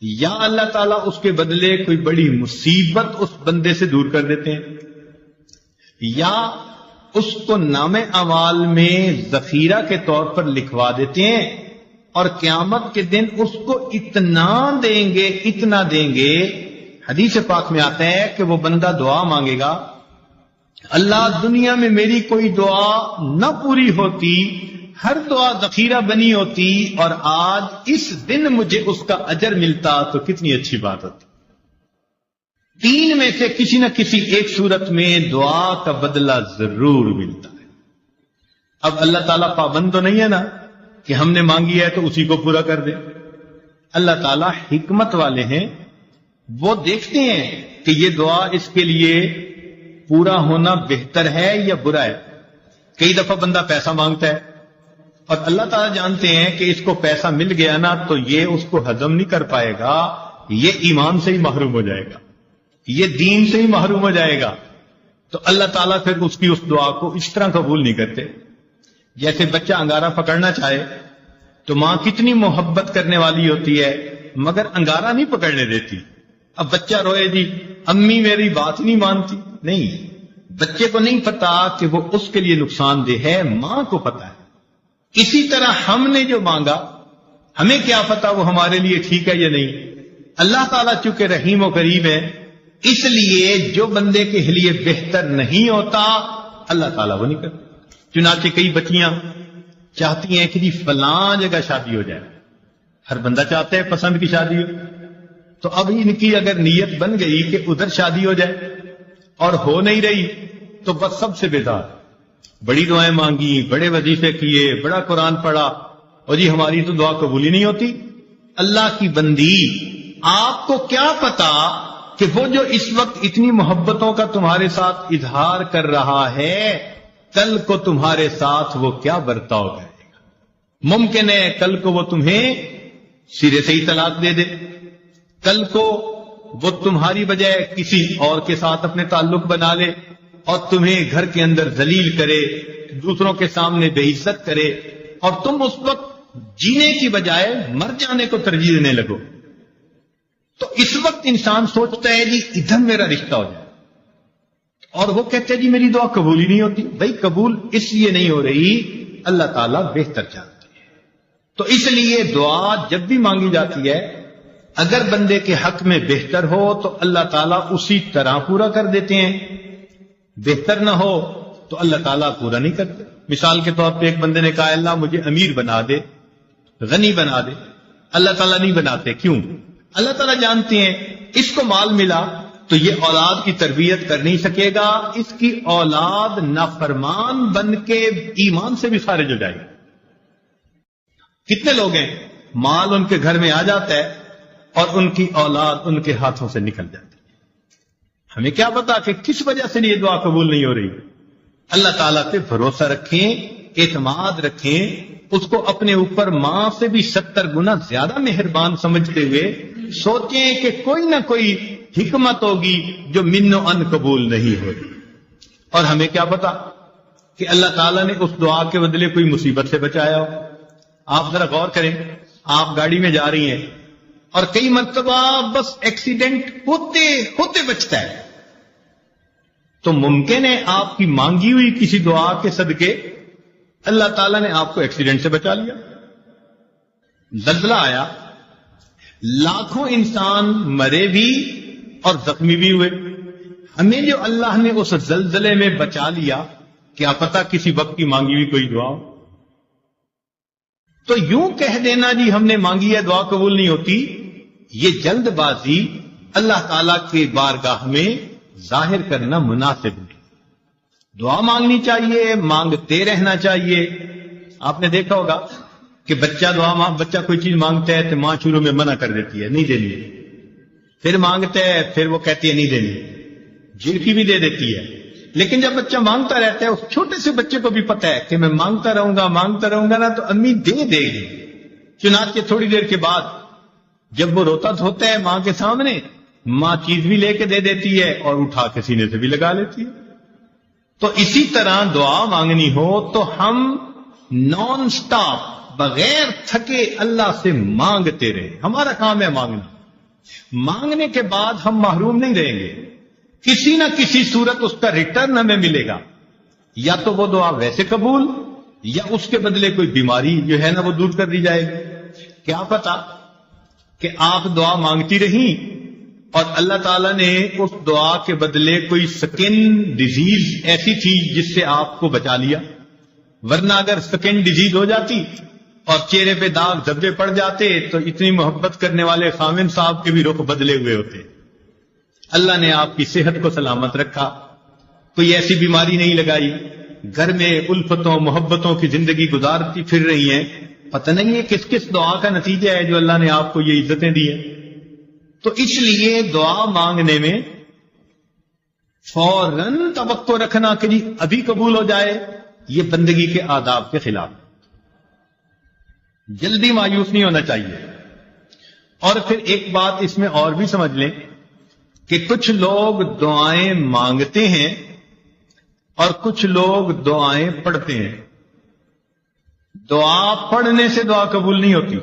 [SPEAKER 1] یا اللہ تعالیٰ اس کے بدلے کوئی بڑی مصیبت اس بندے سے دور کر دیتے ہیں، یا اس کو نام اعمال میں ذخیرہ کے طور پر لکھوا دیتے ہیں، اور قیامت کے دن اس کو اتنا دیں گے. حدیث پاک میں آتا ہے کہ وہ بندہ دعا مانگے گا، اللہ دنیا میں میری کوئی دعا نہ پوری ہوتی، ہر دعا ذخیرہ بنی ہوتی، اور آج اس دن مجھے اس کا اجر ملتا تو کتنی اچھی بات ہوتی. 3 میں سے کسی نہ کسی ایک صورت میں دعا کا بدلہ ضرور ملتا ہے. اب اللہ تعالیٰ پابند تو نہیں ہے نا کہ ہم نے مانگی ہے تو اسی کو پورا کر دے. اللہ تعالیٰ حکمت والے ہیں، وہ دیکھتے ہیں کہ یہ دعا اس کے لیے پورا ہونا بہتر ہے یا برا ہے. کئی دفعہ بندہ پیسہ مانگتا ہے اور اللہ تعالیٰ جانتے ہیں کہ اس کو پیسہ مل گیا نا تو یہ اس کو ہضم نہیں کر پائے گا، یہ ایمان سے ہی محروم ہو جائے گا، یہ دین سے ہی محروم ہو جائے گا. تو اللہ تعالیٰ پھر اس کی اس دعا کو اس طرح قبول نہیں کرتے. جیسے بچہ انگارہ پکڑنا چاہے تو ماں کتنی محبت کرنے والی ہوتی ہے، مگر انگارہ نہیں پکڑنے دیتی. اب بچہ روئے جی امی میری بات نہیں مانتی، نہیں، بچے کو نہیں پتا کہ وہ اس کے لیے نقصان دہ ہے، ماں کو پتا ہے اسی طرح ہم نے جو مانگا ہمیں کیا پتا وہ ہمارے لیے ٹھیک ہے یا نہیں. اللہ تعالیٰ چونکہ رحیم و کریم ہے اس لیے جو بندے کے لیے بہتر نہیں ہوتا اللہ تعالیٰ وہ نہیں کرتا. چنانچہ کئی بچیاں چاہتی ہیں کہ جی فلاں جگہ شادی ہو جائے. ہر بندہ چاہتا ہے پسند کی شادی ہو. تو اب ان کی اگر نیت بن گئی کہ ادھر شادی ہو جائے اور ہو نہیں رہی تو بس سب سے بیدار. بڑی دعائیں مانگی، بڑے وظیفے کیے، بڑا قرآن پڑھا اور جی ہماری تو دعا قبول ہی نہیں ہوتی. اللہ کی بندی، آپ کو کیا پتا کہ وہ جو اس وقت اتنی محبتوں کا تمہارے ساتھ اظہار کر رہا ہے کل کو تمہارے ساتھ وہ کیا برتاؤ کرے گا. ممکن ہے کل کو وہ تمہیں سرے سے ہی طلاق دے دے، کل کو وہ تمہاری بجائے کسی اور کے ساتھ اپنے تعلق بنا لے اور تمہیں گھر کے اندر ذلیل کرے، دوسروں کے سامنے بے عزت کرے اور تم اس وقت جینے کی بجائے مر جانے کو ترجیح دینے لگو. تو اس وقت انسان سوچتا ہے جی ادھر میرا رشتہ ہو جائے اور وہ کہتے ہیں جی میری دعا قبول ہی نہیں ہوتی. بھائی قبول اس لیے نہیں ہو رہی، اللہ تعالیٰ بہتر جانتے ہیں. تو اس لیے دعا جب بھی مانگی جاتی ہے اگر بندے کے حق میں بہتر ہو تو اللہ تعالیٰ اسی طرح پورا کر دیتے ہیں، بہتر نہ ہو تو اللہ تعالیٰ پورا نہیں کرتے. مثال کے طور پہ ایک بندے نے کہا اللہ مجھے امیر بنا دے، غنی بنا دے. اللہ تعالیٰ نہیں بناتے. کیوں؟ اللہ تعالیٰ جانتے ہیں اس کو مال ملا تو یہ اولاد کی تربیت کر نہیں سکے گا، اس کی اولاد نافرمان بن کے ایمان سے بھی خارج ہو جائے گی. کتنے لوگ ہیں مال ان کے گھر میں آ جاتا ہے اور ان کی اولاد ان کے ہاتھوں سے نکل جاتی ہے. ہمیں کیا پتا کہ کس وجہ سے یہ دعا قبول نہیں ہو رہی. اللہ تعالیٰ پہ بھروسہ رکھیں، اعتماد رکھیں، اس کو اپنے اوپر ماں سے بھی 70 گنا زیادہ مہربان سمجھتے ہوئے سوچیں کہ کوئی نہ کوئی حکمت ہوگی جو من و ان قبول نہیں ہوگی. اور ہمیں کیا پتا کہ اللہ تعالیٰ نے اس دعا کے بدلے کوئی مصیبت سے بچایا ہو. آپ ذرا غور کریں، آپ گاڑی میں جا رہی ہیں اور کئی مرتبہ بس ایکسیڈنٹ ہوتے ہوتے بچتا ہے تو ممکن ہے آپ کی مانگی ہوئی کسی دعا کے صدقے اللہ تعالیٰ نے آپ کو ایکسیڈنٹ سے بچا لیا. زلزلہ آیا، لاکھوں انسان مرے بھی اور زخمی بھی ہوئے. ہمیں جو اللہ نے اس زلزلے میں بچا لیا کیا پتا کسی وقت کی مانگی ہوئی کوئی دعا ہو. تو یوں کہہ دینا جی ہم نے مانگی ہے دعا قبول نہیں ہوتی، یہ جلد بازی اللہ تعالیٰ کے بارگاہ میں ظاہر کرنا مناسب نہیں. دعا مانگنی چاہیے، مانگتے رہنا چاہیے. آپ نے دیکھا ہوگا کہ بچہ کوئی چیز مانگتا ہے تو ماں شروع میں منع کر دیتی ہے، نہیں دینی ہے. پھر مانگتا ہے، پھر وہ کہتی ہے نہیں دینی، جھڑکی بھی دے دیتی ہے. لیکن جب بچہ مانگتا رہتا ہے، اس چھوٹے سے بچے کو بھی پتا ہے کہ میں مانگتا رہوں گا نا تو امی دے دے گی. چنانچہ تھوڑی دیر کے بعد جب وہ روتا دھوتا ہے ماں کے سامنے، ماں چیز بھی لے کے دے دیتی ہے اور اٹھا کے سینے سے بھی لگا لیتی ہے. تو اسی طرح دعا مانگنی ہو تو ہم نان سٹاپ بغیر تھکے اللہ سے مانگتے رہے. ہمارا کام ہے مانگنا. مانگنے کے بعد ہم محروم نہیں رہیں گے، کسی نہ کسی صورت اس کا ریٹرن ہمیں ملے گا. یا تو وہ دعا ویسے قبول یا اس کے بدلے کوئی بیماری جو ہے نا وہ دور کر دی جائے گی. کیا پتا کہ آپ دعا مانگتی رہیں اور اللہ تعالیٰ نے اس دعا کے بدلے کوئی سکن ڈیزیز ایسی تھی جس سے آپ کو بچا لیا. ورنہ اگر سکن ڈیزیز ہو جاتی اور چہرے پہ داغ دھبے پڑ جاتے تو اتنی محبت کرنے والے خاوند صاحب کے بھی رخ بدلے ہوئے ہوتے. اللہ نے آپ کی صحت کو سلامت رکھا، کوئی ایسی بیماری نہیں لگائی، گھر میں الفتوں محبتوں کی زندگی گزارتی پھر رہی ہیں. پتہ نہیں ہے کس کس دعا کا نتیجہ ہے جو اللہ نے آپ کو یہ عزتیں دی ہیں. تو اس لیے دعا مانگنے میں فوراً توقع رکھنا کہ جی ابھی قبول ہو جائے، یہ بندگی کے آداب کے خلاف. جلدی مایوس نہیں ہونا چاہیے. اور پھر ایک بات اس میں اور بھی سمجھ لیں کہ کچھ لوگ دعائیں مانگتے ہیں اور کچھ لوگ دعائیں پڑھتے ہیں. دعا پڑھنے سے دعا قبول نہیں ہوتی،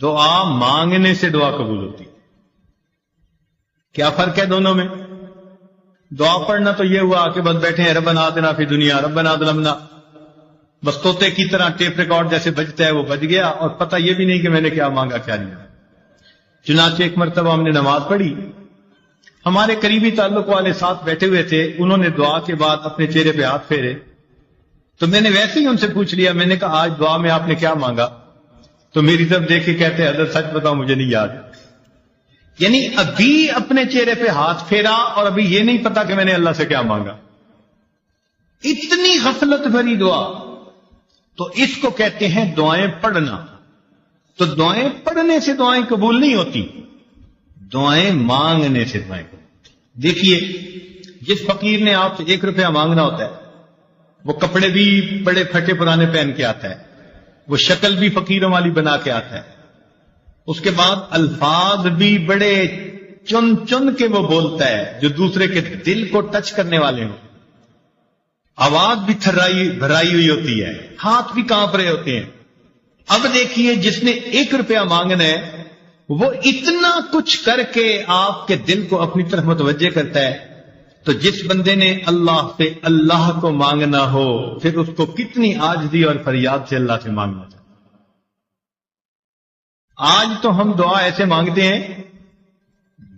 [SPEAKER 1] دعا مانگنے سے دعا قبول ہوتی. کیا فرق ہے دونوں میں؟ دعا پڑھنا تو یہ ہوا کہ بس بیٹھے ہیں ربنا آتنا فی دنیا ربنا ظلمنا، بس طوطے کی طرح ٹیپ ریکارڈ جیسے بجتا ہے وہ بج گیا، اور پتہ یہ بھی نہیں کہ میں نے کیا مانگا کیا نہیں۔ چنانچہ ایک مرتبہ ہم نے نماز پڑھی، ہمارے قریبی تعلق والے ساتھ بیٹھے ہوئے تھے، انہوں نے دعا کے بعد اپنے چہرے پہ ہاتھ پھیرے، تو میں نے ویسے ہی ان سے پوچھ لیا، میں نے کہا آج دعا میں آپ نے کیا مانگا؟ تو میری طرف دیکھ کے کہتے ہیں حضرت سچ بتاؤ مجھے نہیں یاد۔ یعنی ابھی اپنے چہرے پہ ہاتھ پھیرا اور ابھی یہ نہیں پتا کہ میں نے اللہ سے کیا مانگا۔ اتنی غفلت بھری دعا، تو اس کو کہتے ہیں دعائیں پڑھنا۔ تو دعائیں پڑھنے سے دعائیں قبول نہیں ہوتی، دعائیں مانگنے سے دعائیں قبول۔ دیکھیے، جس فقیر نے آپ سے 1 روپیہ مانگنا ہوتا ہے، وہ کپڑے بھی بڑے پھٹے پرانے پہن کے آتا ہے، وہ شکل بھی فقیروں والی بنا کے آتا ہے، اس کے بعد الفاظ بھی بڑے چن چن کے وہ بولتا ہے جو دوسرے کے دل کو ٹچ کرنے والے ہوں، آواز بھی بھرائی ہوئی ہوتی ہے، ہاتھ بھی کانپ رہے ہوتے ہیں۔ اب دیکھیے، جس نے 1 روپیہ مانگنا ہے وہ اتنا کچھ کر کے آپ کے دل کو اپنی طرف متوجہ کرتا ہے، تو جس بندے نے اللہ سے اللہ کو مانگنا ہو پھر اس کو کتنی عاجزی اور فریاد سے اللہ سے مانگنا چاہیے۔ آج تو ہم دعا ایسے مانگتے ہیں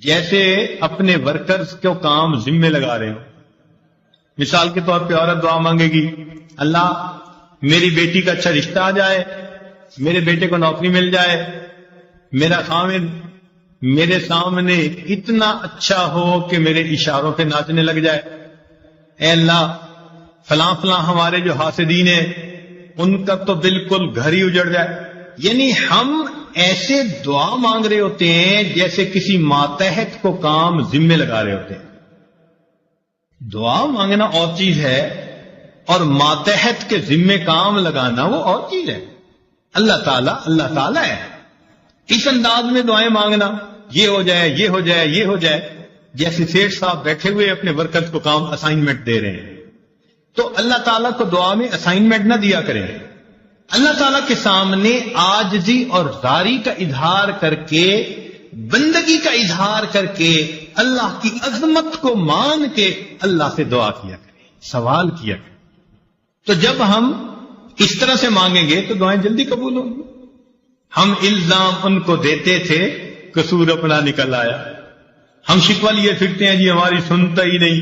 [SPEAKER 1] جیسے اپنے ورکرز کو کام ذمے لگا رہے ہو۔ مثال کے طور پہ عورت دعا مانگے گی، اللہ میری بیٹی کا اچھا رشتہ آ جائے، میرے بیٹے کو نوکری مل جائے، میرا خاوند میرے سامنے اتنا اچھا ہو کہ میرے اشاروں پہ ناچنے لگ جائے، اے اللہ فلاں فلاں ہمارے جو حاسدین ہیں ان کا تو بالکل گھر ہی اجڑ جائے۔ یعنی ہم ایسے دعا مانگ رہے ہوتے ہیں جیسے کسی ماتحت کو کام ذمے لگا رہے ہوتے ہیں۔ دعا مانگنا اور چیز ہے اور ماتحت کے ذمے کام لگانا وہ اور چیز ہے۔ اللہ تعالیٰ ہے، اس انداز میں دعائیں مانگنا، یہ ہو جائے، یہ ہو جائے، یہ ہو جائے، جیسے سیٹھ صاحب بیٹھے ہوئے اپنے ورکرز کو کام اسائنمنٹ دے رہے ہیں۔ تو اللہ تعالیٰ کو دعا میں اسائنمنٹ نہ دیا کریں، اللہ تعالیٰ کے سامنے عاجزی اور زاری کا اظہار کر کے، بندگی کا اظہار کر کے، اللہ کی عظمت کو مان کے اللہ سے دعا کیا کریں، سوال کیا کریں۔ تو جب ہم اس طرح سے مانگیں گے تو دعائیں جلدی قبول ہوں گی۔ ہم الزام ان کو دیتے تھے، قصور اپنا نکل آیا، ہم شکوہ لیے پھرتے ہیں جی ہماری سنتا ہی نہیں،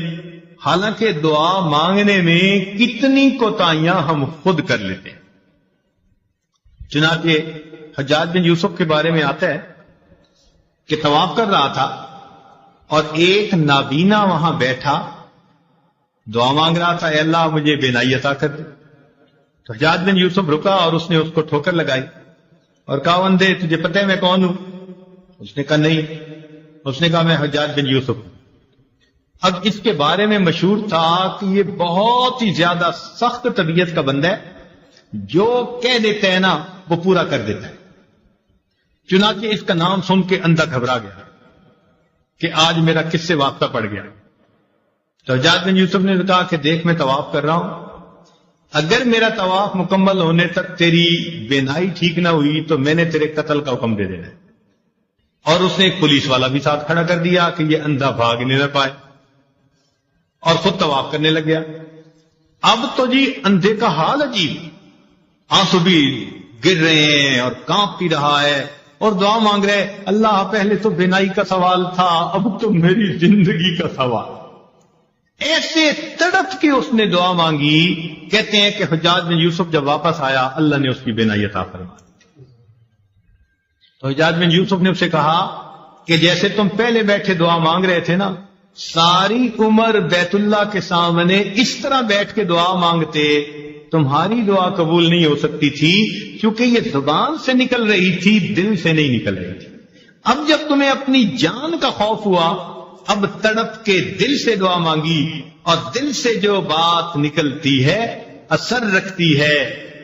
[SPEAKER 1] حالانکہ دعا مانگنے میں کتنی کوتاہیاں ہم خود کر لیتے ہیں۔ چنانچہ حجاج بن یوسف کے بارے میں آتا ہے کہ طواف کر رہا تھا اور ایک نابینا وہاں بیٹھا دعا مانگ رہا تھا، اے اللہ مجھے بینائی عطا کر دے۔ تو حجاج بن یوسف رکا اور اس نے اس کو ٹھوکر لگائی اور کہا بندے تجھے پتہ ہے میں کون ہوں؟ اس نے کہا نہیں۔ اس نے کہا میں حجاج بن یوسف ہوں۔ اب اس کے بارے میں مشہور تھا کہ یہ بہت ہی زیادہ سخت طبیعت کا بندہ ہے، جو کہہ دیتا ہے نا وہ پورا کر دیتا ہے۔ چنانچہ اس کا نام سن کے اندھا گھبرا گیا کہ آج میرا کس سے واسطہ پڑ گیا۔ تو حجاج بن یوسف نے کہا کہ دیکھ میں طواف کر رہا ہوں، اگر میرا طواف مکمل ہونے تک تیری بینائی ٹھیک نہ ہوئی تو میں نے تیرے قتل کا حکم دے دینا ہے۔ اور اس نے ایک پولیس والا بھی ساتھ کھڑا کر دیا کہ یہ اندھا بھاگ نہیں نہ پائے، اور خود طواف کرنے لگ گیا۔ اب تو جی اندھے کا حال عجیب، آنسو بھی گر رہے ہیں اور کانپ بھی رہا ہے اور دعا مانگ رہے، اللہ پہلے تو بینائی کا سوال تھا اب تو میری زندگی کا سوال۔ ایسے تڑپ کے اس نے دعا مانگی، کہتے ہیں کہ حجاج بن یوسف جب واپس آیا اللہ نے اس کی بینائی عطا فرما دی۔ تو حجاج بن یوسف نے اسے کہا کہ جیسے تم پہلے بیٹھے دعا مانگ رہے تھے نا، ساری عمر بیت اللہ کے سامنے اس طرح بیٹھ کے دعا مانگتے، تمہاری دعا قبول نہیں ہو سکتی تھی، کیونکہ یہ زبان سے نکل رہی تھی دل سے نہیں نکل رہی تھی۔ اب جب تمہیں اپنی جان کا خوف ہوا، اب تڑپ کے دل سے دعا مانگی، اور دل سے جو بات نکلتی ہے اثر رکھتی ہے،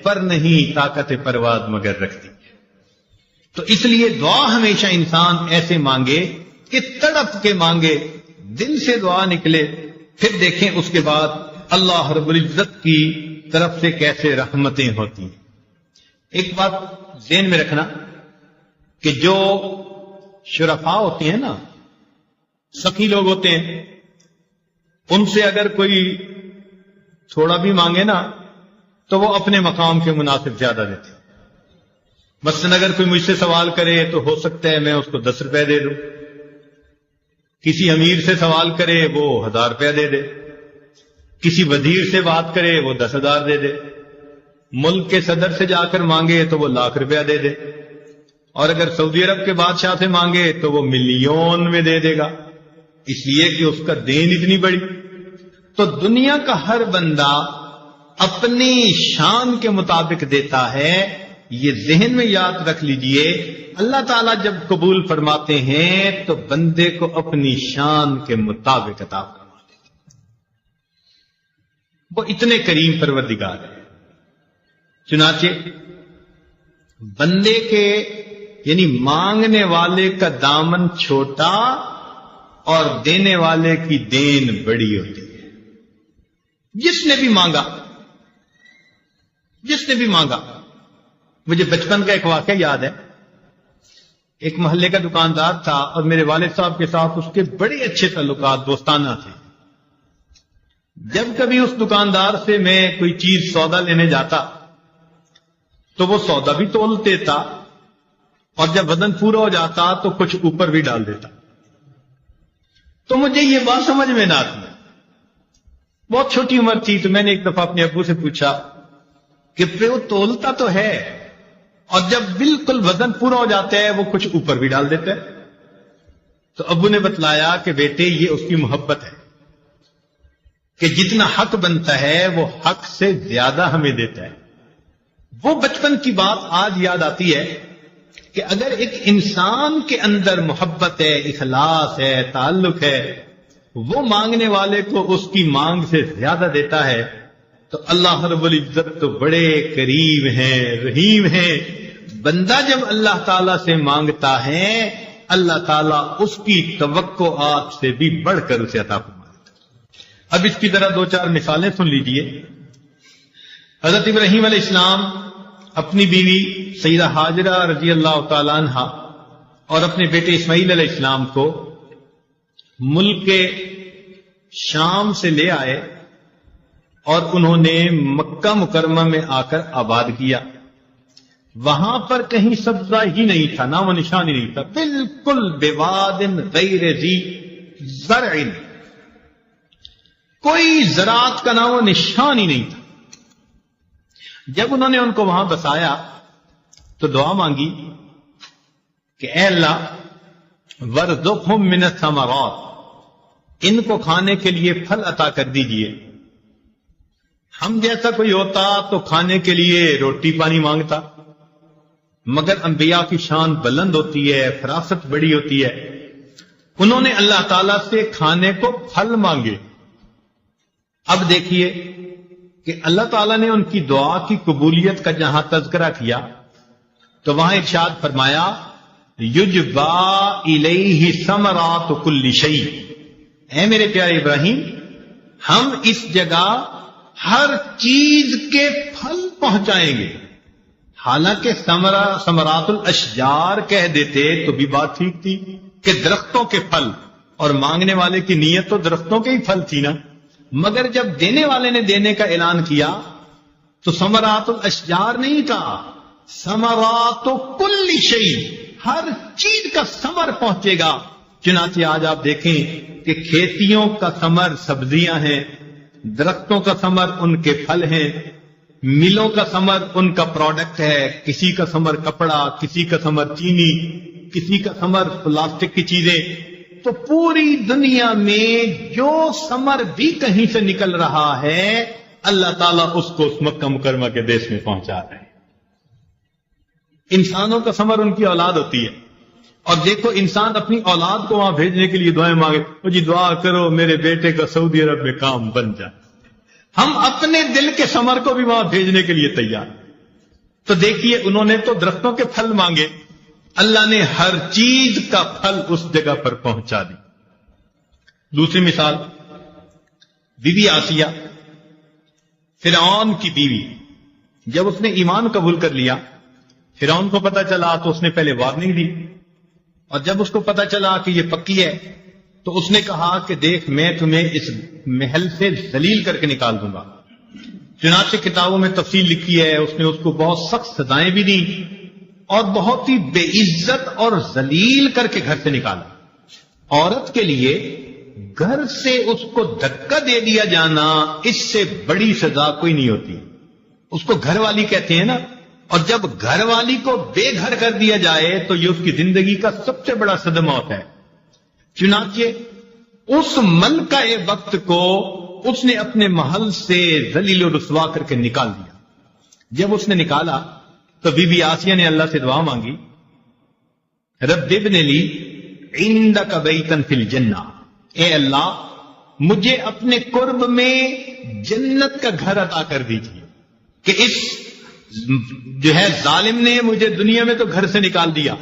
[SPEAKER 1] پر نہیں طاقت پرواز مگر رکھتی ہے۔ تو اس لیے دعا ہمیشہ انسان ایسے مانگے کہ تڑپ کے مانگے، دل سے دعا نکلے، پھر دیکھیں اس کے بعد اللہ رب العزت کی طرف سے کیسے رحمتیں ہوتی ہیں۔ ایک بات ذہن میں رکھنا کہ جو شرفاء ہوتے ہیں نا، سخی لوگ ہوتے ہیں، ان سے اگر کوئی تھوڑا بھی مانگے نا تو وہ اپنے مقام کے مناسب زیادہ دیتے ہیں۔ مثلاً اگر کوئی مجھ سے سوال کرے تو ہو سکتا ہے میں اس کو 10 روپے دے دوں، کسی امیر سے سوال کرے وہ 1000 روپیہ دے دے، کسی وزیر سے بات کرے وہ 10,000 دے دے، ملک کے صدر سے جا کر مانگے تو وہ 1,00,000 روپیہ دے دے، اور اگر سعودی عرب کے بادشاہ سے مانگے تو وہ ملین میں دے دے گا، اس لیے کہ اس کا دین اتنی بڑی۔ تو دنیا کا ہر بندہ اپنی شان کے مطابق دیتا ہے۔ یہ ذہن میں یاد رکھ لیجئے، اللہ تعالیٰ جب قبول فرماتے ہیں تو بندے کو اپنی شان کے مطابق عطا فرماتے ہیں۔ وہ اتنے کریم پروردگار ہیں۔ چنانچہ بندے کے یعنی مانگنے والے کا دامن چھوٹا اور دینے والے کی دین بڑی ہوتی ہے۔ جس نے بھی مانگا، جس نے بھی مانگا۔ مجھے بچپن کا ایک واقعہ یاد ہے۔ ایک محلے کا دکاندار تھا اور میرے والد صاحب کے ساتھ اس کے بڑے اچھے تعلقات دوستانہ تھے۔ جب کبھی اس دکاندار سے میں کوئی چیز سودا لینے جاتا تو وہ سودا بھی تول دیتا، اور جب وزن پورا ہو جاتا تو کچھ اوپر بھی ڈال دیتا۔ تو مجھے یہ بات سمجھ میں نہ آتی، بہت چھوٹی عمر تھی، تو میں نے ایک دفعہ اپنے ابو سے پوچھا کہ وہ تولتا تو ہے اور جب بالکل وزن پورا ہو جاتا ہے وہ کچھ اوپر بھی ڈال دیتا ہے۔ تو ابو نے بتلایا کہ بیٹے یہ اس کی محبت ہے کہ جتنا حق بنتا ہے وہ حق سے زیادہ ہمیں دیتا ہے۔ وہ بچپن کی بات آج یاد آتی ہے کہ اگر ایک انسان کے اندر محبت ہے، اخلاص ہے، تعلق ہے، وہ مانگنے والے کو اس کی مانگ سے زیادہ دیتا ہے، تو اللہ رب العزت تو بڑے کریم ہیں، رحیم ہیں۔ بندہ جب اللہ تعالیٰ سے مانگتا ہے اللہ تعالیٰ اس کی توقعات سے بھی بڑھ کر اسے عطا فرما دیتا ہے۔ اب اس کی ذرا 2-4 مثالیں سن لیجئے۔ حضرت ابراہیم علیہ السلام اپنی بیوی سیدہ ہاجرہ رضی اللہ تعالیٰ عنہ اور اپنے بیٹے اسماعیل علیہ السلام کو ملک شام سے لے آئے اور انہوں نے مکہ مکرمہ میں آ کر آباد کیا۔ وہاں پر کہیں سبزہ ہی نہیں تھا، نام و نشان ہی نہیں تھا، بالکل بواد غیر ذی زرع، کوئی زراعت کا نام و نشان ہی نہیں تھا۔ جب انہوں نے ان کو وہاں بسایا تو دعا مانگی کہ اے اللہ وارزقہم من الثمرات، ان کو کھانے کے لیے پھل عطا کر دیجئے۔ ہم جیسا کوئی ہوتا تو کھانے کے لیے روٹی پانی مانگتا، مگر انبیاء کی شان بلند ہوتی ہے، فراست بڑی ہوتی ہے۔ انہوں نے اللہ تعالیٰ سے کھانے کو پھل مانگے۔ اب دیکھیے کہ اللہ تعالیٰ نے ان کی دعا کی قبولیت کا جہاں تذکرہ کیا تو وہاں ارشاد فرمایا یجبا الیہ ثمرات کل شیء، اے میرے پیارے ابراہیم ہم اس جگہ ہر چیز کے پھل پہنچائیں گے۔ حالانکہ ثمرات الاشجار کہہ دیتے تو بھی بات ٹھیک تھی کہ درختوں کے پھل، اور مانگنے والے کی نیت تو درختوں کے ہی پھل تھی نا، مگر جب دینے والے نے دینے کا اعلان کیا تو ثمرات الاشجار نہیں کہا، ثمرات کل شیء، ہر چیز کا ثمر پہنچے گا۔ چنانچہ آج آپ دیکھیں کہ کھیتیوں کا ثمر سبزیاں ہیں، درختوں کا ثمر ان کے پھل ہیں، ملوں کا ثمر ان کا پروڈکٹ ہے، کسی کا ثمر کپڑا، کسی کا ثمر چینی، کسی کا ثمر پلاسٹک کی چیزیں۔ تو پوری دنیا میں جو ثمر بھی کہیں سے نکل رہا ہے اللہ تعالیٰ اس کو اس مکہ مکرمہ کے دیش میں پہنچا رہے ہیں۔ انسانوں کا ثمر ان کی اولاد ہوتی ہے، اور دیکھو انسان اپنی اولاد کو وہاں بھیجنے کے لیے دعائیں مانگے، وہ جی دعا کرو میرے بیٹے کا سعودی عرب میں کام بن جائے۔ ہم اپنے دل کے ثمر کو بھی وہاں بھیجنے کے لیے تیار۔ تو دیکھیے انہوں نے تو درختوں کے پھل مانگے، اللہ نے ہر چیز کا پھل اس جگہ پر پہنچا دی۔ دوسری مثال بی بی آسیہ، فرعون کی بیوی، جب اس نے ایمان قبول کر لیا فرعون کو پتا چلا تو اس نے پہلے وارننگ دی، اور جب اس کو پتا چلا کہ یہ پکی ہے تو اس نے کہا کہ دیکھ میں تمہیں اس محل سے ذلیل کر کے نکال دوں گا۔ چنانچہ کتابوں میں تفصیل لکھی ہے، اس نے اس کو بہت سخت سزائیں بھی دیں اور بہت ہی بے عزت اور ذلیل کر کے گھر سے نکالا۔ عورت کے لیے گھر سے اس کو دھکا دے دیا جانا اس سے بڑی سزا کوئی نہیں ہوتی۔ اس کو گھر والی کہتے ہیں نا، اور جب گھر والی کو بے گھر کر دیا جائے تو یہ اس کی زندگی کا سب سے بڑا صدمہ ہوتا ہے۔ چنانچہ اس ملکہ وقت کو اس نے اپنے محل سے ذلیل و رسوا کر کے نکال دیا۔ جب اس نے نکالا تو بی بی آسیہ نے اللہ سے دعا مانگی، رب ابن لی عندک بیتا فی الجنہ، اے اللہ مجھے اپنے قرب میں جنت کا گھر عطا کر دیجیے کہ اس جو ہے ظالم نے مجھے دنیا میں تو گھر سے نکال دیا،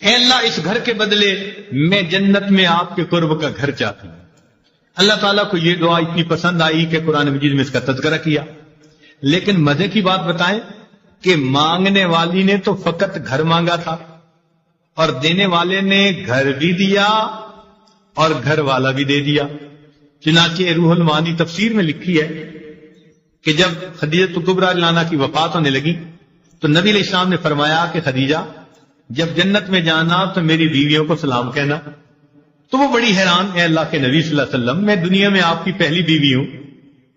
[SPEAKER 1] اے اللہ اس گھر کے بدلے میں جنت میں آپ کے قرب کا گھر چاہتی ہوں۔ اللہ تعالیٰ کو یہ دعا اتنی پسند آئی کہ قرآن مجید میں اس کا تذکرہ کیا۔ لیکن مزے کی بات بتائیں کہ مانگنے والی نے تو فقط گھر مانگا تھا اور دینے والے نے گھر بھی دیا اور گھر والا بھی دے دیا۔ چنانچہ روح المعانی تفسیر میں لکھی ہے کہ جب خدیجہ کبریٰ رضی اللہ عنہا کی وفات ہونے لگی تو نبی علیہ السلام نے فرمایا کہ خدیجہ جب جنت میں جانا تو میری بیویوں کو سلام کہنا۔ تو وہ بڑی حیران، اے اللہ کے نبی صلی اللہ علیہ وسلم میں دنیا میں آپ کی پہلی بیوی ہوں،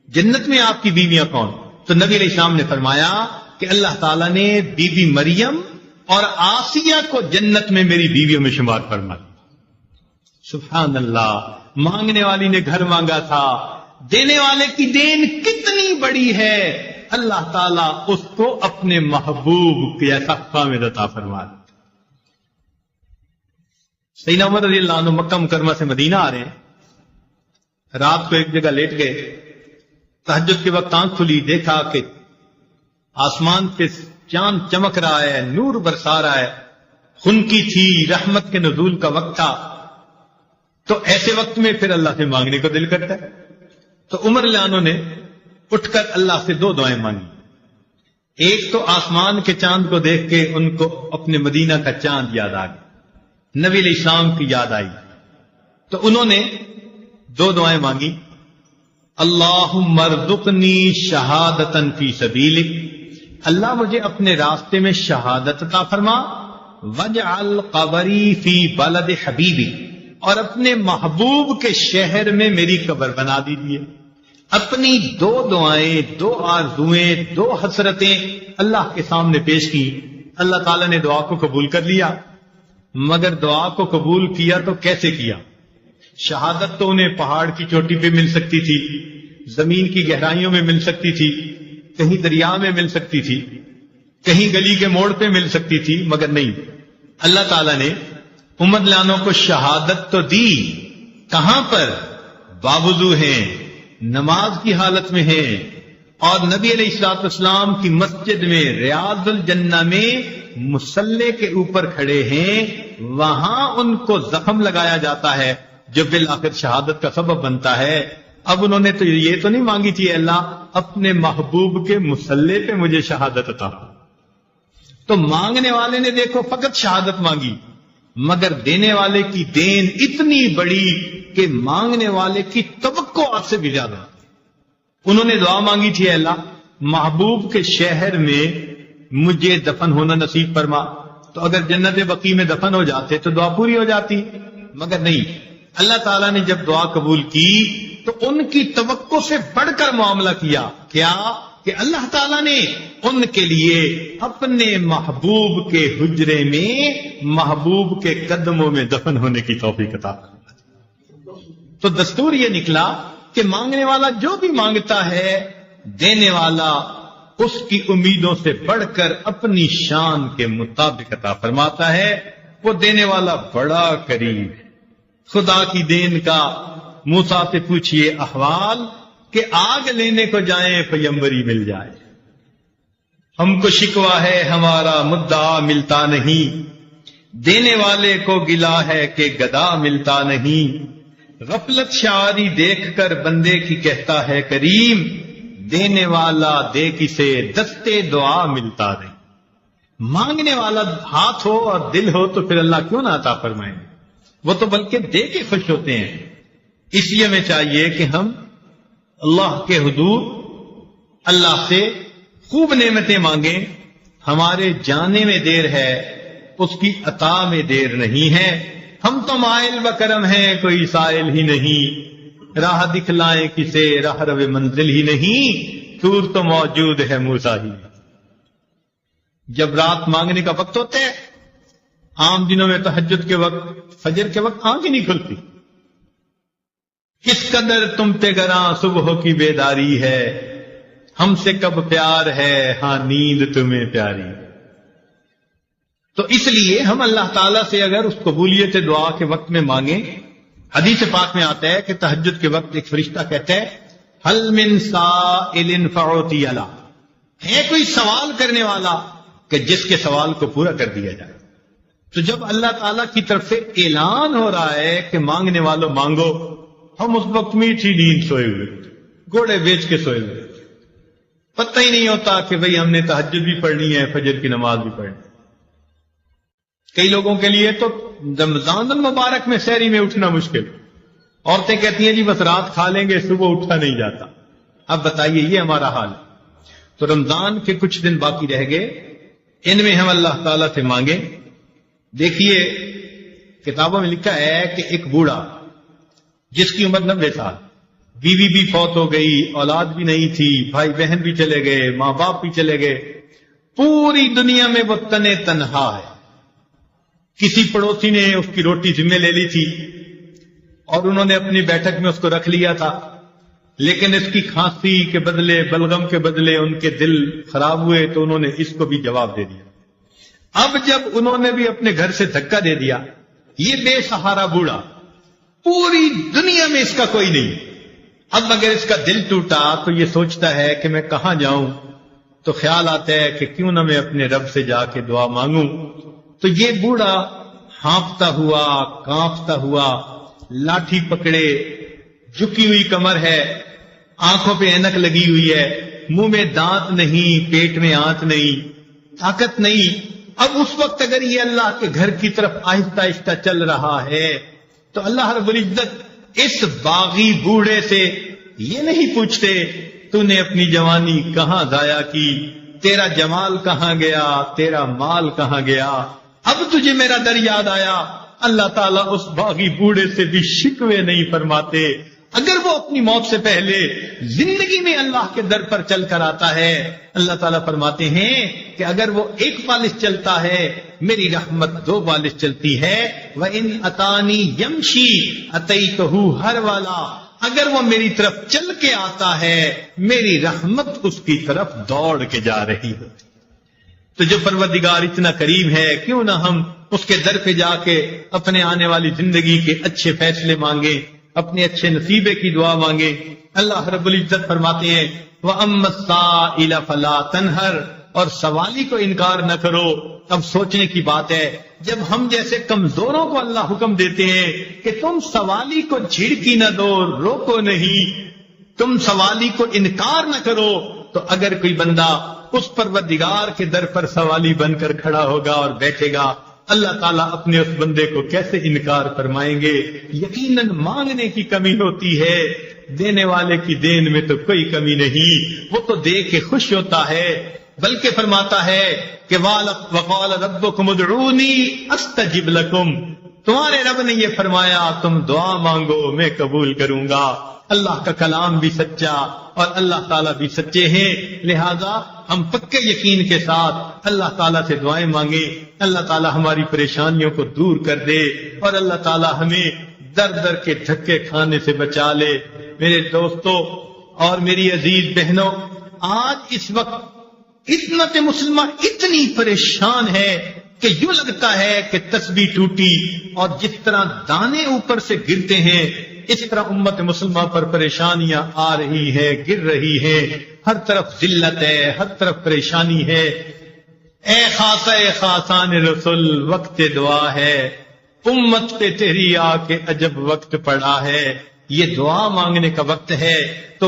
[SPEAKER 1] جنت میں آپ کی بیویاں کون؟ تو نبی علیہ السلام نے فرمایا کہ اللہ تعالیٰ نے بی بی مریم اور آسیہ کو جنت میں میری بیویوں میں شمار فرمایا۔ سبحان اللہ، مانگنے والی نے گھر مانگا تھا، دینے والے کی دین کتنی بڑی ہے، اللہ تعالیٰ اس کو اپنے محبوب کے ایسا خامد عطا فرمایا۔ سیدنا عمر رضی اللہ عنہ مکہ مکرمہ سے مدینہ آ رہے ہیں، رات کو ایک جگہ لیٹ گئے، تہجد کے وقت آنکھ کھلی، دیکھا کہ آسمان پہ چاند چمک رہا ہے، نور برسا رہا ہے، خنکی تھی، رحمت کے نزول کا وقت تھا۔ تو ایسے وقت میں پھر اللہ سے مانگنے کو دل کرتا ہے، تو عمر رضی اللہ عنہ نے اٹھ کر اللہ سے دو دعائیں مانگی۔ ایک تو آسمان کے چاند کو دیکھ کے ان کو اپنے مدینہ کا چاند یاد آ گیا، نبی علیہ السلام کی یاد آئی، تو انہوں نے دو دعائیں مانگی، اللہم ارزقنی شہادتا فی سبیلک، اللہ مجھے اپنے راستے میں شہادت عطا فرما، واجعل قبری فی بلد حبیبی، اور اپنے محبوب کے شہر میں میری قبر بنا دیجیے۔ اپنی دو دعائیں، دو آرزویں، دو حسرتیں اللہ کے سامنے پیش کی۔ اللہ تعالیٰ نے دعا کو قبول کر لیا، مگر دعا کو قبول کیا تو کیسے کیا؟ شہادت تو انہیں پہاڑ کی چوٹی پہ مل سکتی تھی، زمین کی گہرائیوں میں مل سکتی تھی، کہیں دریا میں مل سکتی تھی، کہیں گلی کے موڑ پہ مل سکتی تھی، مگر نہیں، اللہ تعالیٰ نے عمر لانوں کو شہادت تو دی، کہاں پر؟ باوضو ہیں، نماز کی حالت میں ہیں، اور نبی علیہ الصلوۃ والسلام کی مسجد میں ریاض الجنہ میں مصلی کے اوپر کھڑے ہیں، وہاں ان کو زخم لگایا جاتا ہے جو بالآخر شہادت کا سبب بنتا ہے۔ اب انہوں نے تو یہ تو نہیں مانگی تھی اللہ اپنے محبوب کے مصلی پہ مجھے شہادت عطا، تو مانگنے والے نے دیکھو فقط شہادت مانگی، مگر دینے والے کی دین اتنی بڑی کہ مانگنے والے کی توقعات سے بھی زیادہ۔ انہوں نے دعا مانگی تھی، اے اللہ محبوب کے شہر میں مجھے دفن ہونا نصیب فرما، تو اگر جنت بقیع میں دفن ہو جاتے تو دعا پوری ہو جاتی، مگر نہیں، اللہ تعالیٰ نے جب دعا قبول کی تو ان کی توقع سے بڑھ کر معاملہ کیا، کیا کہ اللہ تعالیٰ نے ان کے لیے اپنے محبوب کے حجرے میں محبوب کے قدموں میں دفن ہونے کی توفیق عطا کی۔ تو دستور یہ نکلا کہ مانگنے والا جو بھی مانگتا ہے، دینے والا اس کی امیدوں سے بڑھ کر اپنی شان کے مطابق عطا فرماتا ہے۔ وہ دینے والا بڑا قریب، خدا کی دین کا موسیٰ سے پوچھئے احوال کہ آگ لینے کو جائیں پیمبری مل جائے، ہم کو شکوہ ہے ہمارا مدعا ملتا نہیں، دینے والے کو گلا ہے کہ گدا ملتا نہیں، غفلت شعاری دیکھ کر بندے کی کہتا ہے کریم، دینے والا دے کسے دستے دعا ملتا نہیں۔ مانگنے والا ہاتھ ہو اور دل ہو تو پھر اللہ کیوں نہ عطا فرمائیں، وہ تو بلکہ دے کے خوش ہوتے ہیں۔ اس لیے ہمیں چاہیے کہ ہم اللہ کے حضور اللہ سے خوب نعمتیں مانگیں. ہمارے جانے میں دیر ہے، اس کی عطا میں دیر نہیں ہے. ہم تو مائل بکرم ہیں، کوئی سائل ہی نہیں. راہ دکھلائیں کسے، راہ رو منزل ہی نہیں. طور تو موجود ہے موسیٰ ہی. جب رات مانگنے کا وقت ہوتا ہے، عام دنوں میں تہجد کے وقت، فجر کے وقت آنکھ ہی نہیں کھلتی. کس قدر تم پہ گراں صبح کی بیداری ہے، ہم سے کب پیار ہے، ہاں نیند تمہیں پیاری. تو اس لیے ہم اللہ تعالیٰ سے اگر اس قبولیت دعا کے وقت میں مانگیں، حدیث پاک میں آتا ہے کہ تہجد کے وقت ایک فرشتہ کہتا ہے حل من سائل فعطی له، ہے کوئی سوال کرنے والا کہ جس کے سوال کو پورا کر دیا جائے. تو جب اللہ تعالیٰ کی طرف سے اعلان ہو رہا ہے کہ مانگنے والوں مانگو، ہم اس وقت میٹھی نیند سوئے ہوئے، گھوڑے بیچ کے سوئے ہوئے، پتہ ہی نہیں ہوتا کہ بھئی ہم نے تہجد بھی پڑھنی ہے، فجر کی نماز بھی پڑھنی ہے. کئی لوگوں کے لیے تو رمضان المبارک میں سحری میں اٹھنا مشکل. عورتیں کہتی ہیں جی بس رات کھا لیں گے، صبح اٹھا نہیں جاتا. اب بتائیے یہ ہمارا حال ہے. تو رمضان کے کچھ دن باقی رہ گئے، ان میں ہم اللہ تعالیٰ سے مانگیں. دیکھیے کتابوں میں لکھا ہے کہ ایک بوڑھا جس کی عمر 90 سال، بیوی بھی فوت ہو گئی، اولاد بھی نہیں تھی، بھائی بہن بھی چلے گئے، ماں باپ بھی چلے گئے، پوری دنیا میں وہ تنے تنہا ہے. کسی پڑوسی نے اس کی روٹی ذمہ لے لی تھی اور انہوں نے اپنی بیٹھک میں اس کو رکھ لیا تھا، لیکن اس کی کھانسی کے بدلے، بلغم کے بدلے ان کے دل خراب ہوئے تو انہوں نے اس کو بھی جواب دے دیا. اب جب انہوں نے بھی اپنے گھر سے دھکا دے دیا، یہ بے سہارا بوڑھا، پوری دنیا میں اس کا کوئی نہیں. اب اگر اس کا دل ٹوٹا تو یہ سوچتا ہے کہ میں کہاں جاؤں. تو خیال آتا ہے کہ کیوں نہ میں اپنے رب سے جا کے دعا مانگوں. تو یہ بوڑھا ہانپتا ہوا، کانپتا ہوا، لاٹھی پکڑے، جھکی ہوئی کمر ہے، آنکھوں پہ اینک لگی ہوئی ہے، منہ میں دانت نہیں، پیٹ میں آنت نہیں، طاقت نہیں. اب اس وقت اگر یہ اللہ کے گھر کی طرف آہستہ آہستہ چل رہا ہے تو اللہ رب العزت اس باغی بوڑھے سے یہ نہیں پوچھتے تو نے اپنی جوانی کہاں ضائع کی، تیرا جمال کہاں گیا، تیرا مال کہاں گیا، اب تجھے میرا در یاد آیا. اللہ تعالیٰ اس باغی بوڑھے سے بھی شکوے نہیں فرماتے. اگر وہ اپنی موت سے پہلے زندگی میں اللہ کے در پر چل کر آتا ہے، اللہ تعالیٰ فرماتے ہیں کہ اگر وہ 1 بالش چلتا ہے میری رحمت 2 بالش چلتی ہے. وَإِنْ أَتَانِي يَمْشِي أَتَيْتُهُ هَرْوَلًا، اگر وہ میری طرف چل کے آتا ہے میری رحمت اس کی طرف دوڑ کے جا رہی ہوتی. تو جو پروردگار اتنا کریم ہے، کیوں نہ ہم اس کے در پہ جا کے اپنے آنے والی زندگی کے اچھے فیصلے مانگیں، اپنے اچھے نصیبے کی دعا مانگیں. اللہ رب العزت فرماتے ہیں وَأَمَّا السَّائِلَ فَلَا تَنْهَرْ، اور سوالی کو انکار نہ کرو. اب سوچنے کی بات ہے، جب ہم جیسے کمزوروں کو اللہ حکم دیتے ہیں کہ تم سوالی کو جھڑکی نہ دو، روکو نہیں، تم سوالی کو انکار نہ کرو، تو اگر کوئی بندہ اس پروردگار کے در پر سوالی بن کر کھڑا ہوگا اور بیٹھے گا، اللہ تعالیٰ اپنے اس بندے کو کیسے انکار فرمائیں گے. یقیناً مانگنے کی کمی ہوتی ہے، دینے والے کی دین میں تو کوئی کمی نہیں، وہ تو دے کے خوش ہوتا ہے. بلکہ فرماتا ہے کہ وَقَالَ رَبُّكُمُ ادْعُونِي أَسْتَجِبْ لَكُمْ، تمہارے رب نے یہ فرمایا تم دعا مانگو میں قبول کروں گا. اللہ کا کلام بھی سچا اور اللہ تعالیٰ بھی سچے ہیں، لہذا ہم پکے یقین کے ساتھ اللہ تعالیٰ سے دعائیں مانگیں. اللہ تعالیٰ ہماری پریشانیوں کو دور کر دے اور اللہ تعالیٰ ہمیں در در کے دھکے کھانے سے بچا لے. میرے دوستوں اور میری عزیز بہنوں، آج اس وقت امت مسلمہ اتنی پریشان ہے کہ یوں لگتا ہے کہ تسبیح ٹوٹی، اور جس طرح دانے اوپر سے گرتے ہیں اس طرح امت مسلمہ پر پریشانیاں آ رہی ہیں، گر رہی ہیں. ہر طرف ذلت ہے، ہر طرف پریشانی ہے. اے خاصہ خاصان رسول، وقت دعا ہے، امت پہ تیری آ کے عجب وقت پڑا ہے. یہ دعا مانگنے کا وقت ہے. تو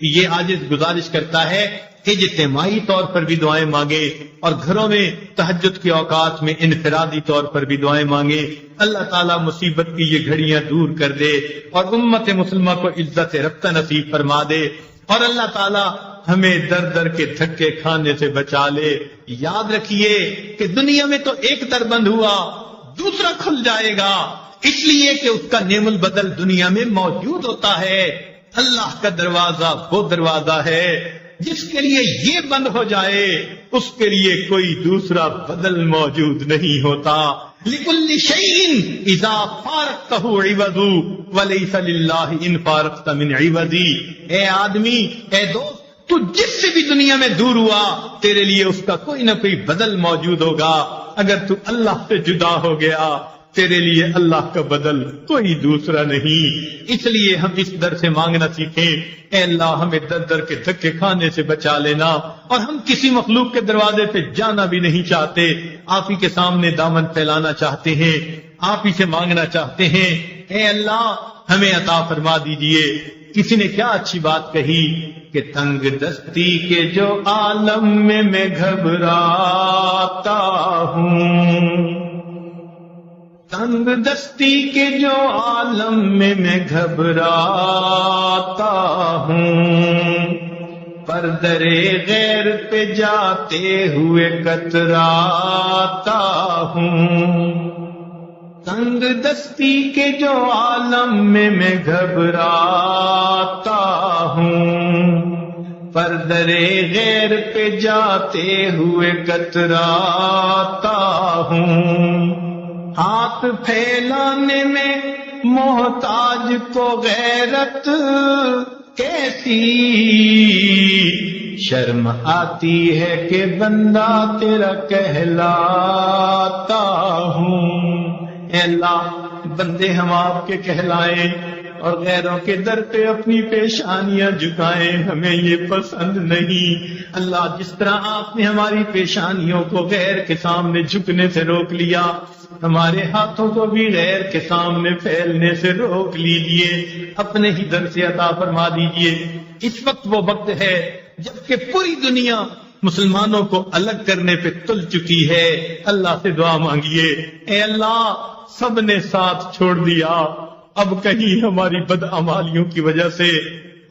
[SPEAKER 1] یہ عاجز گزارش کرتا ہے کہ اجتماعی طور پر بھی دعائیں مانگے اور گھروں میں تہجد کے اوقات میں انفرادی طور پر بھی دعائیں مانگے. اللہ تعالیٰ مصیبت کی یہ گھڑیاں دور کر دے اور امت مسلمہ کو عزت رفتہ نصیب فرما دے. اور اللہ تعالیٰ ہمیں در در کے دھکے کھانے سے بچا لے۔ یاد رکھیے کہ دنیا میں تو ایک در بند ہوا، دوسرا کھل جائے گا، اس لیے کہ اس کا نعم البدل دنیا میں موجود ہوتا ہے۔ اللہ کا دروازہ وہ دروازہ ہے جس کے لیے یہ بند ہو جائے اس کے لیے کوئی دوسرا بدل موجود نہیں ہوتا۔ لِكُلِّ شَيْءٍ إِذَا فَارَقْتَهُ عِوَضٌ وَلَيْسَ لِلَّهِ إِنْ فَارَقْتَ مِنْ عِوَضٍ۔ اے آدمی، اے دوست، تو جس سے بھی دنیا میں دور ہوا تیرے لیے اس کا کوئی نہ کوئی بدل موجود ہوگا۔ اگر تو اللہ سے جدا ہو گیا تیرے لیے اللہ کا بدل کوئی دوسرا نہیں۔ اس لیے ہم اس در سے مانگنا سیکھیں، اے اللہ ہمیں در در کے دھکے کھانے سے بچا لینا، اور ہم کسی مخلوق کے دروازے پہ جانا بھی نہیں چاہتے، آپ ہی کے سامنے دامن پھیلانا چاہتے ہیں، آپ ہی سے مانگنا چاہتے ہیں۔ اے اللہ ہمیں عطا فرما دیجئے۔ کسی نے کیا اچھی بات کہی کہ تنگ دستی کے جو عالم میں گھبراتا ہوں، تنگ دستی کے جو عالم میں گھبراتا ہوں، پر درے غیر پہ جاتے ہوئے کتراتا ہوں، تنگ دستی کے جو عالم میں گھبراتا ہوں، پر درے غیر پہ جاتے ہوئے کتراتا ہوں، ہاتھ پھیلانے میں محتاج کو غیرت کیسی شرم آتی ہے کہ بندہ تیرا کہلاتا ہوں۔ اے اللہ بندے ہم آپ کے کہلائیں اور غیروں کے در پہ اپنی پیشانیاں جھکائیں، ہمیں یہ پسند نہیں۔ اللہ جس طرح آپ نے ہماری پیشانیوں کو غیر کے سامنے جھکنے سے روک لیا، ہمارے ہاتھوں کو بھی غیر کے سامنے پھیلنے سے روک لیجئے، اپنے ہی در سے عطا فرما دیجئے۔ اس وقت وہ وقت ہے جبکہ پوری دنیا مسلمانوں کو الگ کرنے پہ تل چکی ہے۔ اللہ سے دعا مانگیے، اے اللہ سب نے ساتھ چھوڑ دیا، اب کہیں ہماری بدعمالیوں کی وجہ سے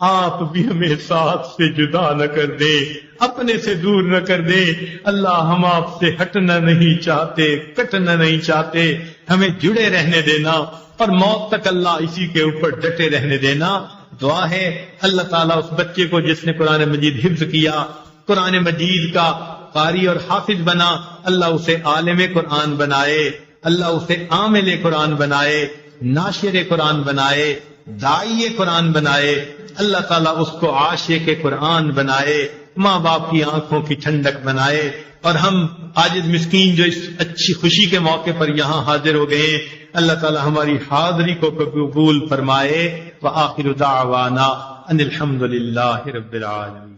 [SPEAKER 1] آپ بھی ہمیں ساتھ سے جدا نہ کر دے، اپنے سے دور نہ کر دے۔ اللہ ہم آپ سے ہٹنا نہیں چاہتے، کٹنا نہیں چاہتے، ہمیں جڑے رہنے دینا اور موت تک اللہ اسی کے اوپر ڈٹے رہنے دینا۔ دعا ہے اللہ تعالیٰ اس بچے کو جس نے قرآن مجید حفظ کیا، قرآن مجید کا قاری اور حافظ بنا، اللہ اسے عالم قرآن بنائے، اللہ اسے عامل قرآن بنائے، ناشر قرآن بنائے، داعی قرآن بنائے، اللہ تعالیٰ اس کو عاشق قرآن بنائے، ماں باپ کی آنکھوں کی ٹھنڈک بنائے، اور ہم عاجز مسکین جو اس اچھی خوشی کے موقع پر یہاں حاضر ہو گئے، اللہ تعالیٰ ہماری حاضری کو قبول فرمائے۔ وآخر دعوانا ان الحمد للہ رب العالمین۔